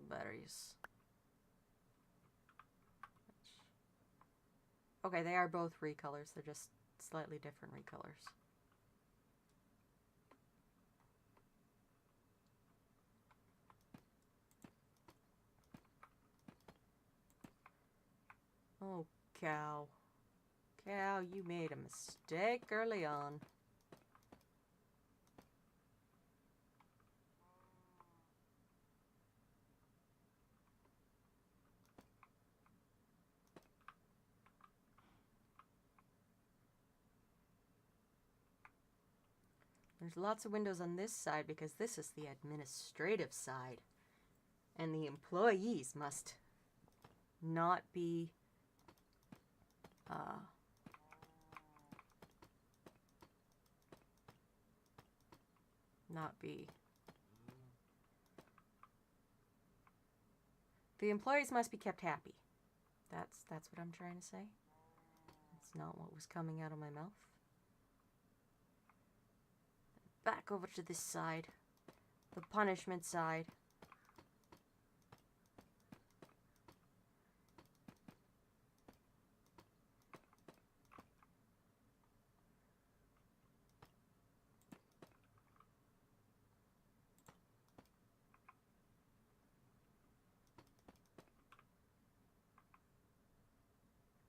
batteries. Okay, they are both recolors. They're just slightly different recolors. Oh, cow. Cow, you made a mistake early on. There's lots of windows on this side because this is the administrative side. And the employees must not be the employees must be kept happy. That's what I'm trying to say. That's not what was coming out of my mouth. Back over to this side, the punishment side.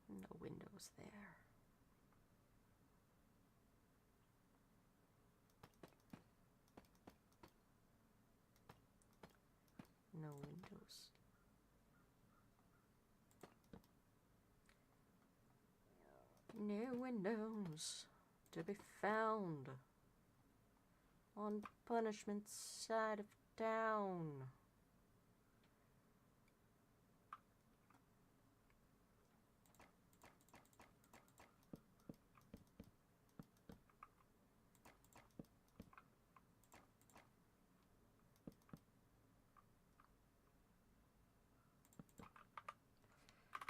No windows there. No windows. No windows to be found on punishment's side of town.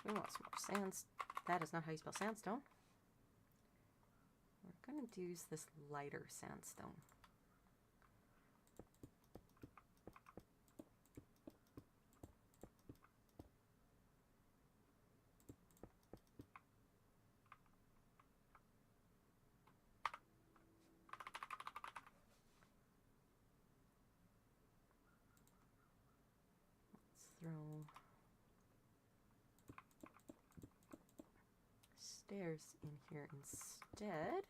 We want some more sands. That is not how you spell sandstone. We're going to use this lighter sandstone. Let's throw stairs in here instead.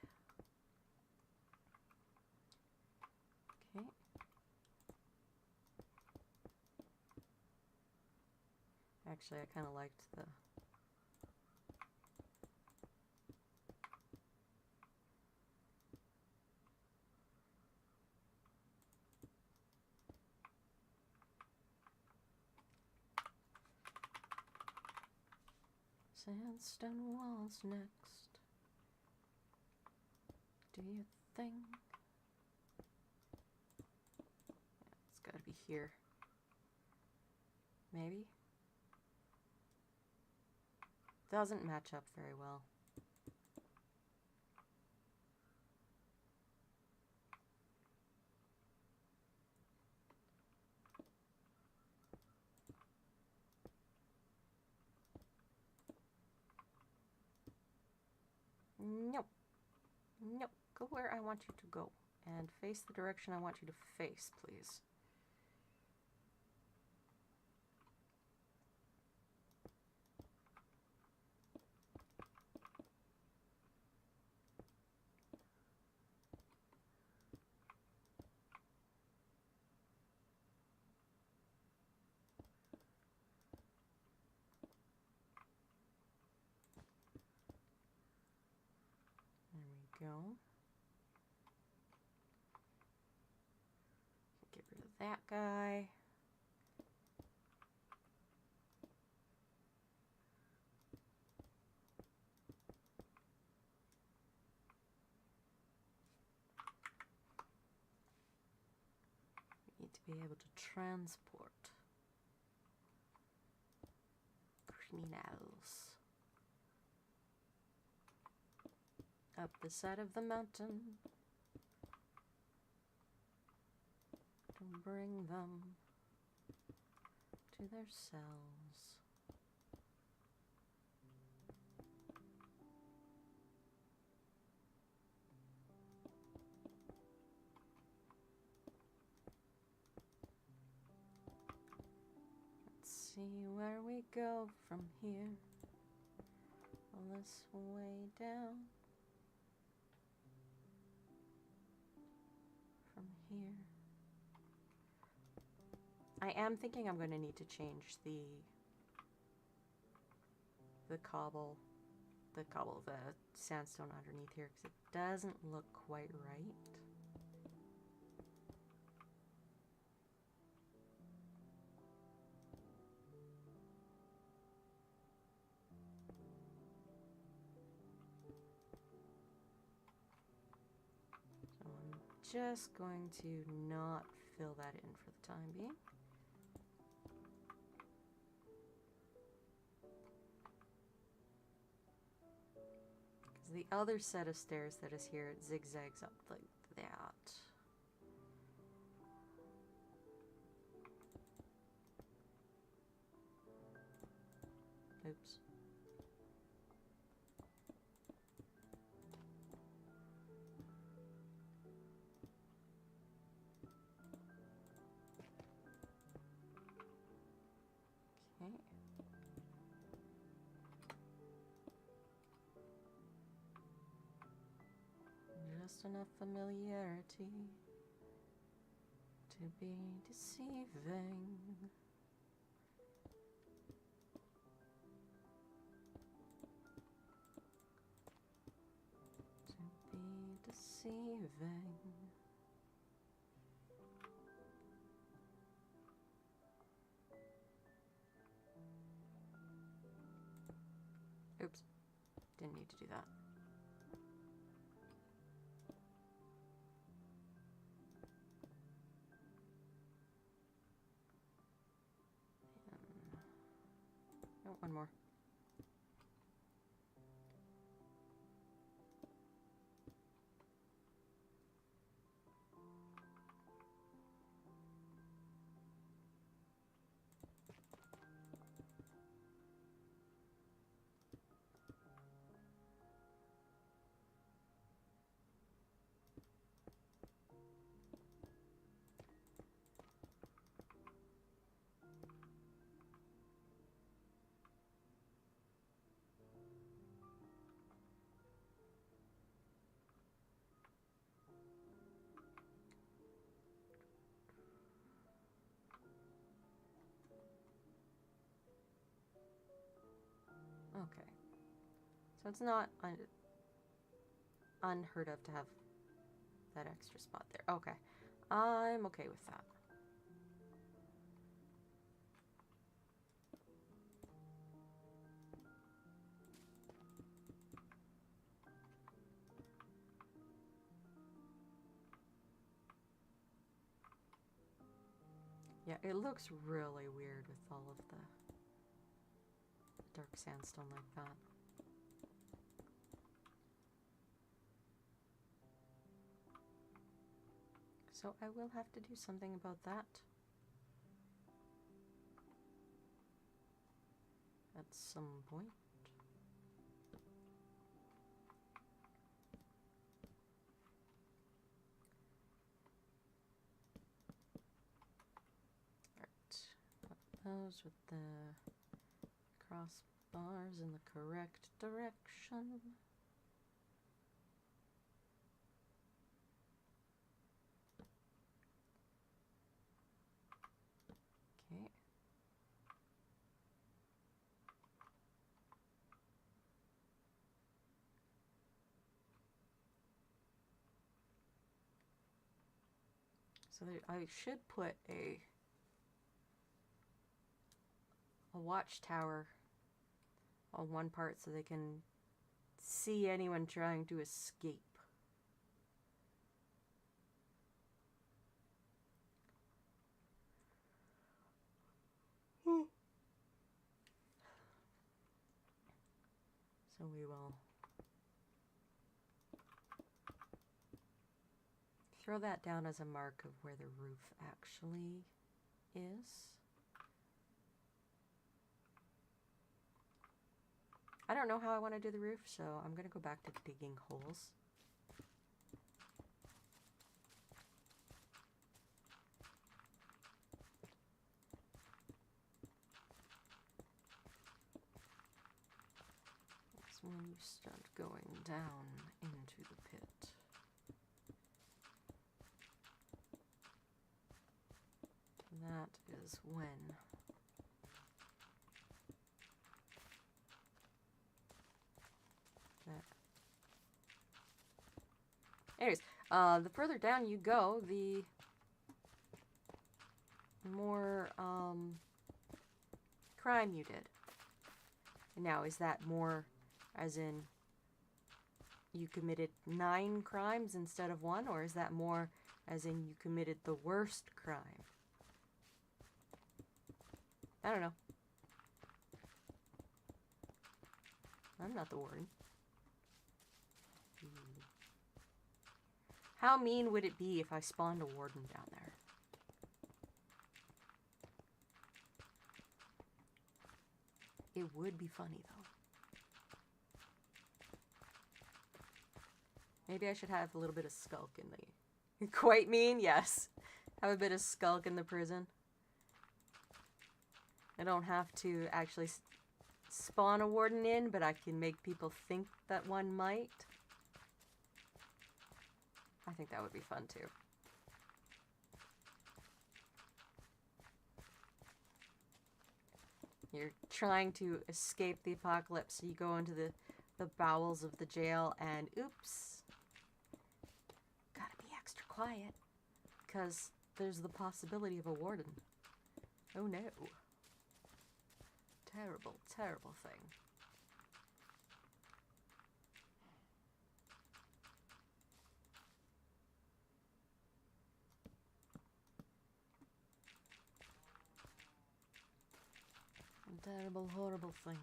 Okay. Actually, I kind of liked the sandstone walls next. Do your thing. Yeah, it's got to be here. Maybe. Doesn't match up very well. Nope. Nope. Go where I want you to go. And face the direction I want you to face, please. There we go. Get rid of that guy. We need to be able to transport criminals up the side of the mountain to bring them to their cells. Let's see where we go from here. All this way down. From here. I am thinking I'm going to need to change the sandstone underneath here because it doesn't look quite right. just going to not fill that in for the time being. Because the other set of stairs that is here, it zigzags up like that. Oops. Okay. Just enough familiarity to be deceiving. To be deceiving. Oops. Didn't need to do that. Oh, one more. Okay. So it's not unheard of to have that extra spot there. Okay. I'm okay with that. Yeah, it looks really weird with all of the dark sandstone like that. So I will have to do something about that at some point. Those with the crossbars in the correct direction. Okay. So I should put a watchtower on one part so they can see anyone trying to escape. So we will throw that down as a mark of where the roof actually is. I don't know how I want to do the roof, so I'm going to go back to digging holes. That's when you start going down into the pit. That is when that. Anyways, the further down you go, the more crime you did. And now, is that more as in you committed 9 crimes instead of 1, or is that more as in you committed the worst crime? I don't know. I'm not the warden. How mean would it be if I spawned a warden down there? It would be funny, though. Maybe I should have a little bit of skulk in the... Quite mean? Yes. Have a bit of skulk in the prison. I don't have to actually spawn a warden in, but I can make people think that one might. I think that would be fun too. You're trying to escape the apocalypse, so you go into the bowels of the jail and oops. Gotta be extra quiet, because there's the possibility of a warden. Oh no. Terrible, terrible thing. A terrible, horrible thing.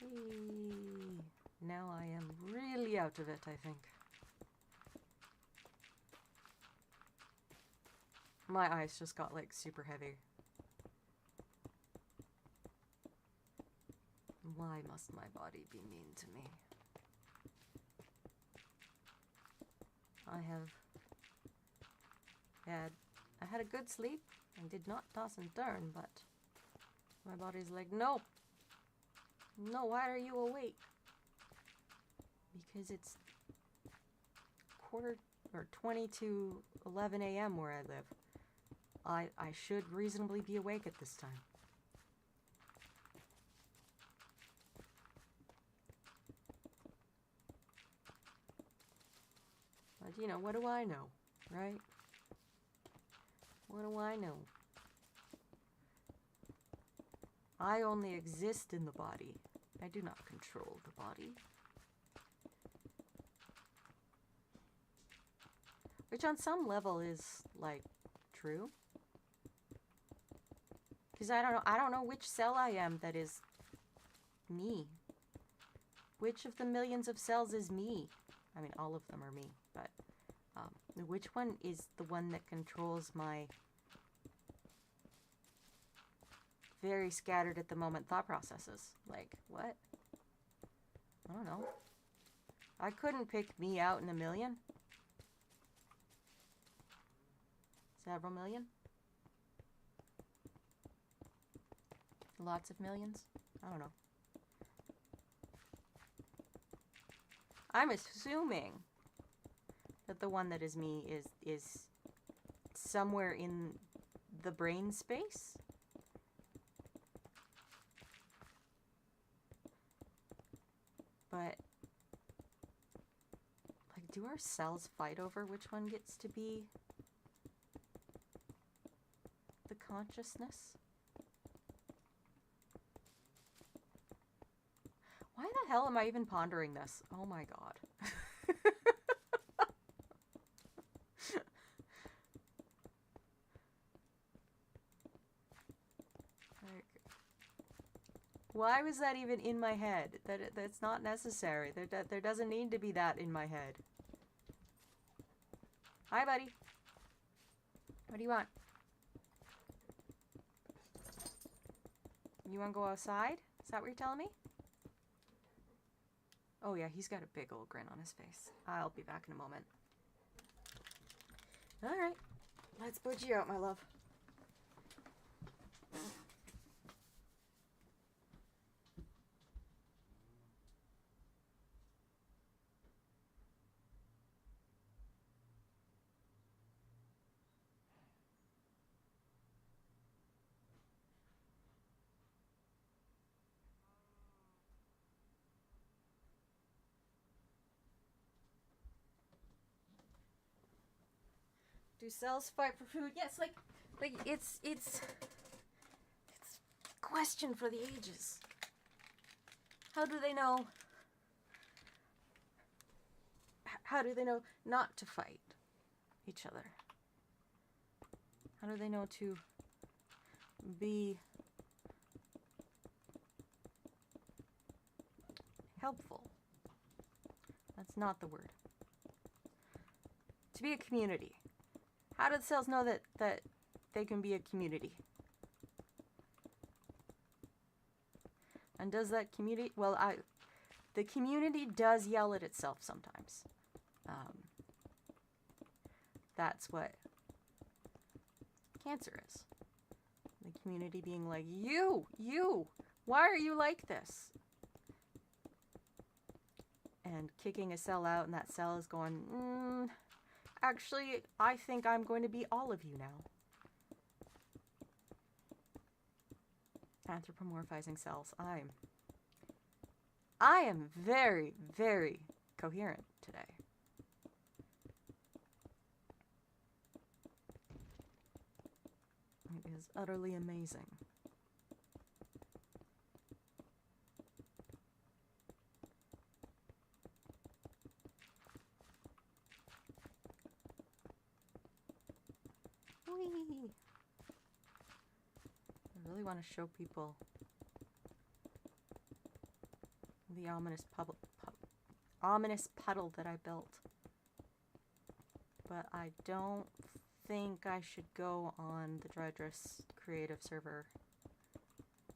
Whee. Now I am really out of it, I think. My eyes just got like super heavy. Why must my body be mean to me? I had a good sleep and did not toss and turn, but my body's like, no. No, why are you awake? Because it's 20 to 11 a.m. where I live. I should reasonably be awake at this time. But, you know, what do I know, right? What do I know? I only exist in the body. I do not control the body. Which on some level is, like, true. Because I don't know which cell I am that is me. Which of the millions of cells is me? I mean, all of them are me, but which one is the one that controls my very scattered at the moment thought processes? Like, what? I don't know. I couldn't pick me out in a million. Several million? Lots of millions? I don't know. I'm assuming that the one that is me is somewhere in the brain space. But, like, do our cells fight over which one gets to be the consciousness? Why the hell am I even pondering this? Oh my god. Like, why was that even in my head? That's not necessary. There doesn't need to be that in my head. Hi, buddy. What do you want? You want to go outside? Is that what you're telling me? Oh yeah, he's got a big old grin on his face. I'll be back in a moment. Alright, let's put you out, my love. Do cells fight for food? Yes, like it's question for the ages. How do they know? How do they know not to fight each other? How do they know to be helpful? That's not the word. To be a community. How do the cells know that they can be a community? And does that community... Well, the community does yell at itself sometimes. That's what cancer is. The community being like, you, why are you like this? And kicking a cell out, and that cell is going, actually, I think I'm going to be all of you now. Anthropomorphizing cells. I am very, very coherent today. It is utterly amazing. Whee! I really want to show people the ominous puddle that I built. But I don't think I should go on the Dredris creative server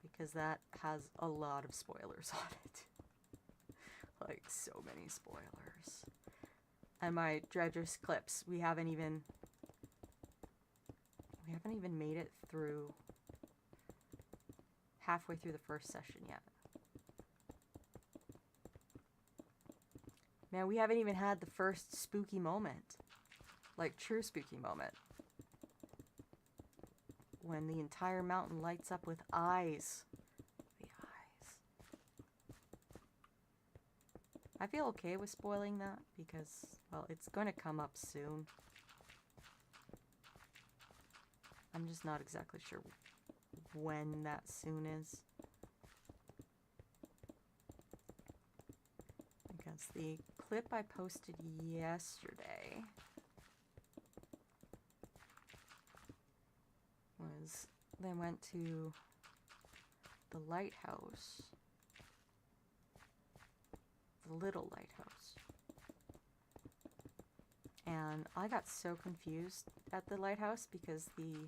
because that has a lot of spoilers on it. Like, so many spoilers. And my Dredris clips, we haven't even made it through halfway through the first session yet. Man, we haven't even had the first spooky moment. Like, true spooky moment. When the entire mountain lights up with eyes. The eyes. I feel okay with spoiling that because, well, it's going to come up soon. I'm just not exactly sure when that soon is. Because the clip I posted yesterday was they went to the lighthouse, the little lighthouse, and I got so confused at the lighthouse because the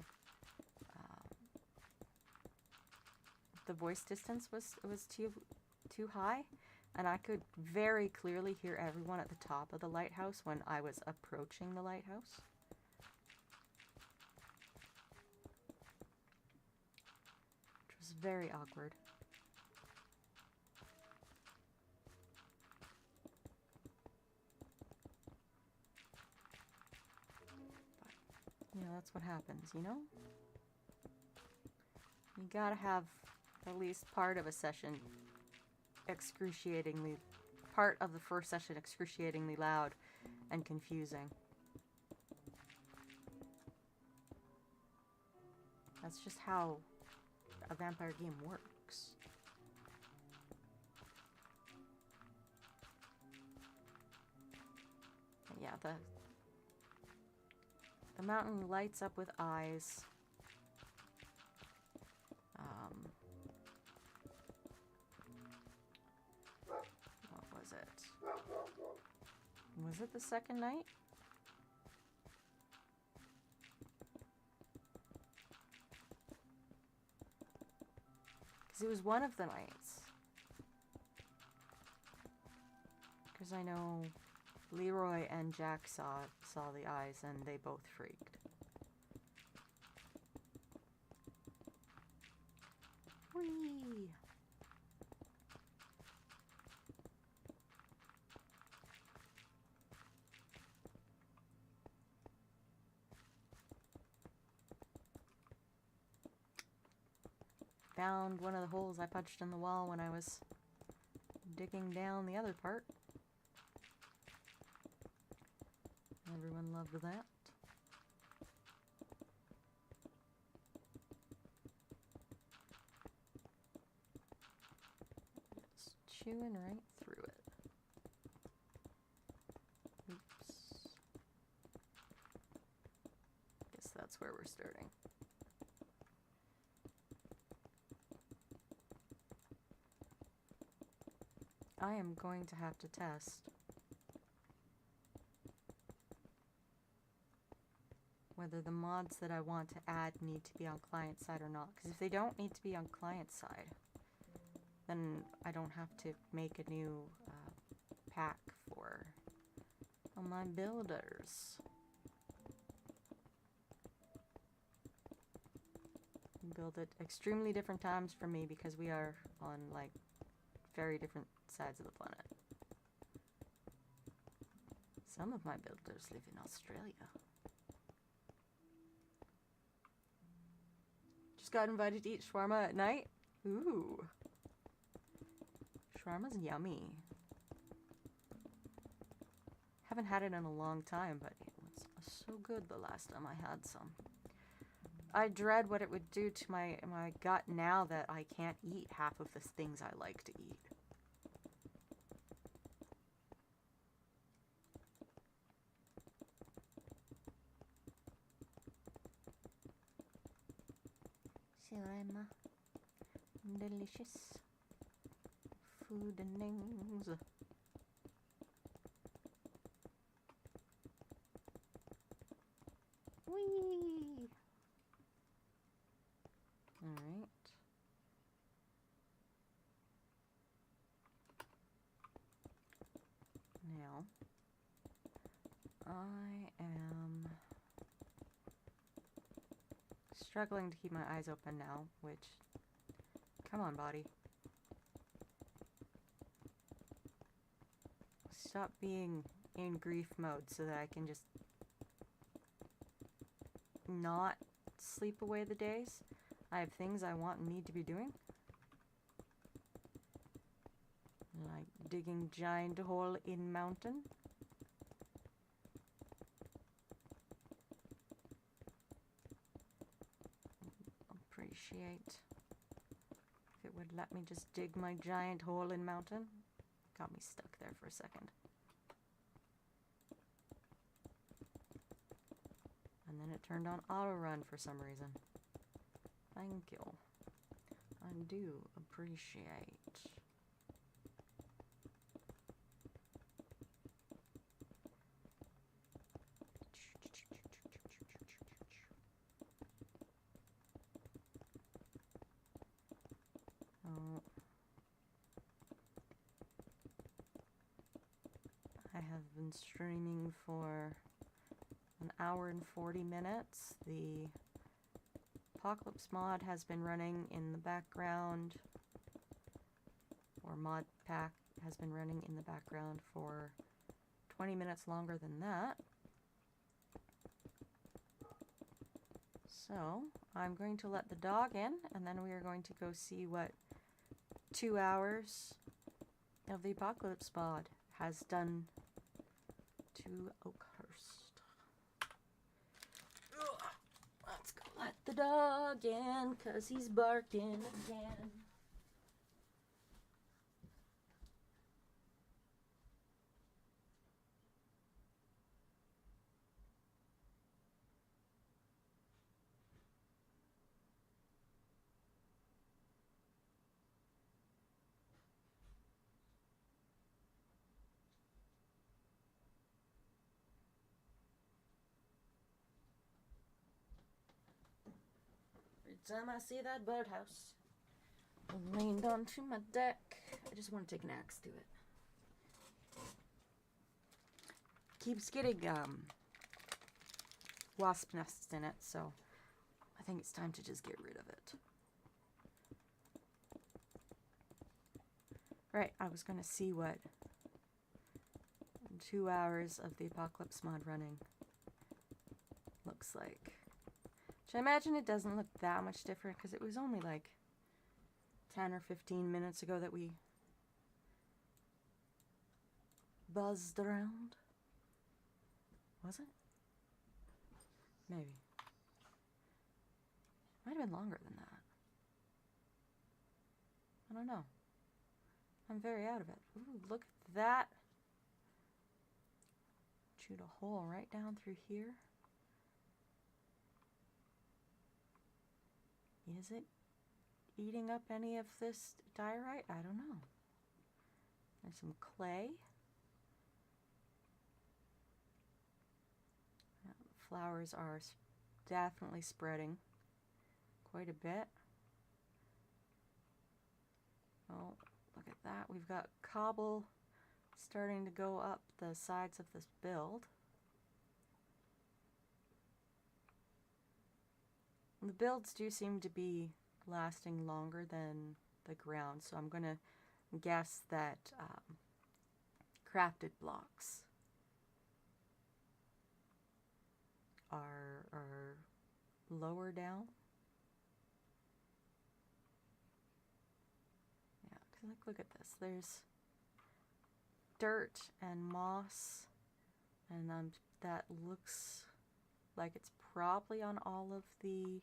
voice distance was too high, and I could very clearly hear everyone at the top of the lighthouse when I was approaching the lighthouse. Which was very awkward. But, you know, that's what happens, you know? You gotta have at least part of a session part of the first session excruciatingly loud and confusing. That's just how a vampire game works. But yeah, the mountain lights up with eyes. What was it? Was it the second night? Because it was one of the nights. Because I know Leroy and Jack saw the eyes and they both freaked. Whee! Found one of the holes I punched in the wall when I was digging down the other part. Everyone loved that. chewing right through it. Oops. Guess that's where we're starting. I am going to have to test whether the mods that I want to add need to be on client side or not. Because if they don't need to be on client side, then I don't have to make a new pack for all my builders. Build at extremely different times for me because we are on like very different sides of the planet. Some of my builders live in Australia. Just got invited to eat shawarma at night. Ooh. Shawarma's yummy. Haven't had it in a long time, but it was so good the last time I had some. I dread what it would do to my gut now that I can't eat half of the things I like to eat. Shawarma. Delicious. Food and things. Whee! Alright. Now, I am struggling to keep my eyes open now, which, come on, body. Stop being in grief mode so that I can just not sleep away the days. I have things I want and need to be doing. Like digging giant hole in mountain. Appreciate if it would let me just dig my giant hole in mountain. Got me stuck there for a second. And then it turned on auto run for some reason. Thank you. I do appreciate. Oh. I have been streaming for an hour and 40 minutes. The Apocalypse mod has been running in the background, or mod pack has been running in the background for 20 minutes longer than that. So I'm going to let the dog in, and then we are going to go see what 2 hours of the Apocalypse mod has done to Oakhurst. Let's go let the dog in, 'cause he's barking again. Every time I see that birdhouse, I leaned onto my deck. I just want to take an axe to it. Keeps getting wasp nests in it, so I think it's time to just get rid of it. Right, I was gonna see what 2 hours of the Apocalypse mod running looks like. Which I imagine it doesn't look that much different because it was only like 10 or 15 minutes ago that we buzzed around. Was it? Maybe. Might have been longer than that. I don't know. I'm very out of it. Ooh, look at that. Shoot a hole right down through here. Is it eating up any of this diorite? I don't know. There's some clay. Flowers are definitely spreading quite a bit. Oh, look at that. We've got cobble starting to go up the sides of this build. The builds do seem to be lasting longer than the ground, so I'm going to guess that crafted blocks are lower down. Yeah, 'cause like, look at this. There's dirt and moss, and that looks like it's probably on all of the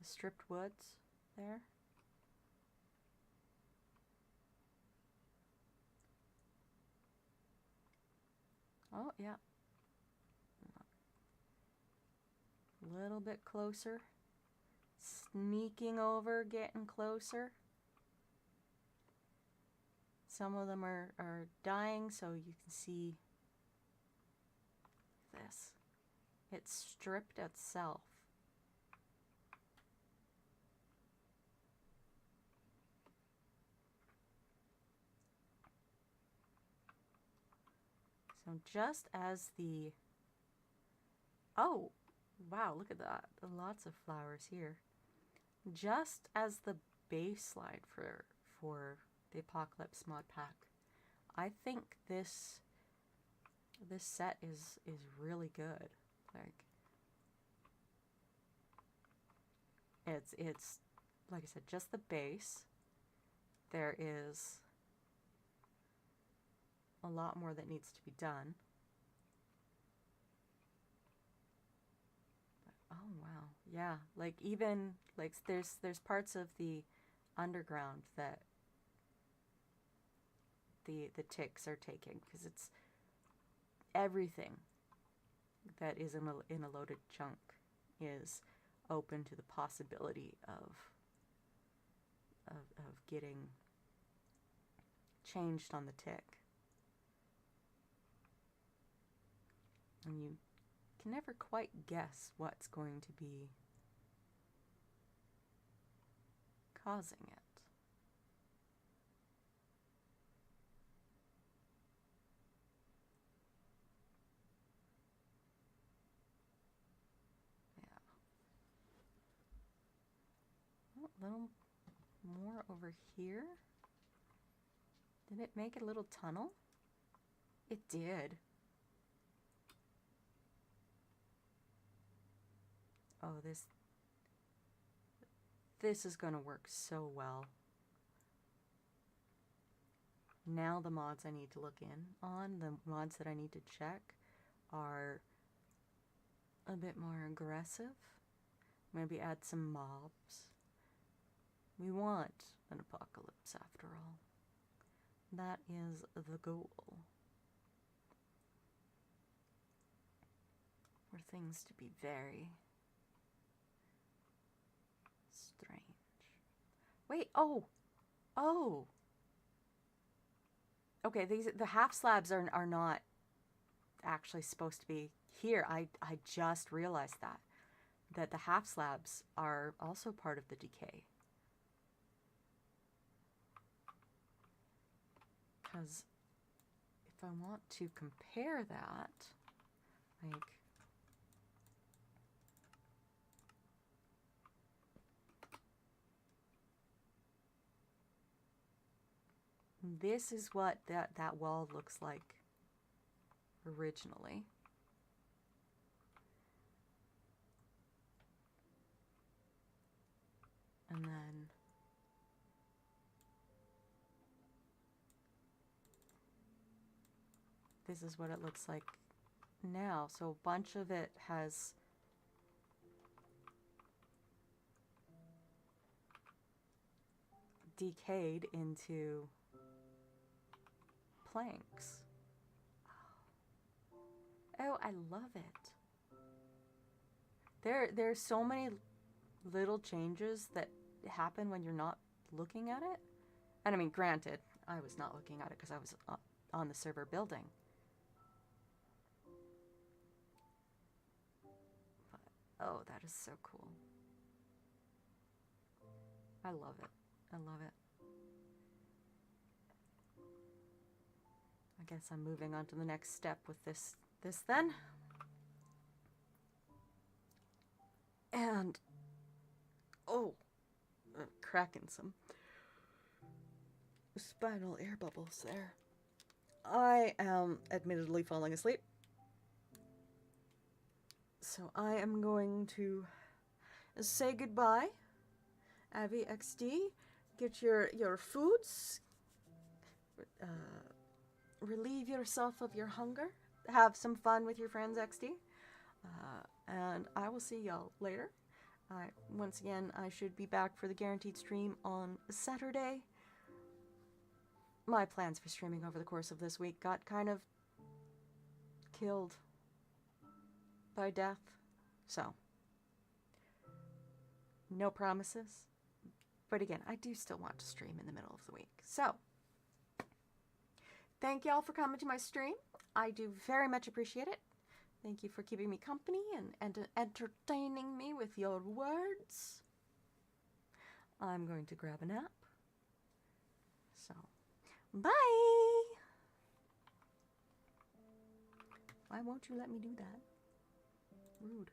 stripped woods there. Oh, yeah. A little bit closer. Sneaking over, getting closer. Some of them are dying, so you can see this. It's stripped itself. So just as the... Oh, wow, look at that. Lots of flowers here. Just as the base slide for the Apocalypse mod pack, I think this set is really good. Like, it's like I said, just the base. There is a lot more that needs to be done. But, oh wow, yeah. Like even like there's parts of the underground that the ticks are taking, because it's everything that is in a loaded chunk is open to the possibility of getting changed on the tick. And you can never quite guess what's going to be causing it. Yeah. A little more over here. Did it make a little tunnel? It did. Oh, this is going to work so well. Now the mods I need to look the mods that I need to check are a bit more aggressive. Maybe add some mobs. We want an apocalypse after all. That is the goal. For things to be very strange. Wait, oh! Okay, the half slabs are not actually supposed to be here. I just realized that the half slabs are also part of the decay. Because if I want to compare that, like, this is what that wall looks like originally. And then this is what it looks like now. So a bunch of it has decayed into planks. Oh, I love it. There's so many little changes that happen when you're not looking at it. And I mean, granted, I was not looking at it because I was on the server building. But, oh, that is so cool. I love it. I love it. I guess I'm moving on to the next step with this then. And, oh, cracking some spinal air bubbles there. I am admittedly falling asleep. So I am going to say goodbye. Avi XD, get your foods. Relieve yourself of your hunger. Have some fun with your friends, XD. And I will see y'all later. Once again, I should be back for the guaranteed stream on Saturday. My plans for streaming over the course of this week got kind of killed by death. So, no promises. But again, I do still want to stream in the middle of the week. So, thank y'all for coming to my stream. I do very much appreciate it. Thank you for keeping me company and entertaining me with your words. I'm going to grab a nap. So, bye! Why won't you let me do that? Rude.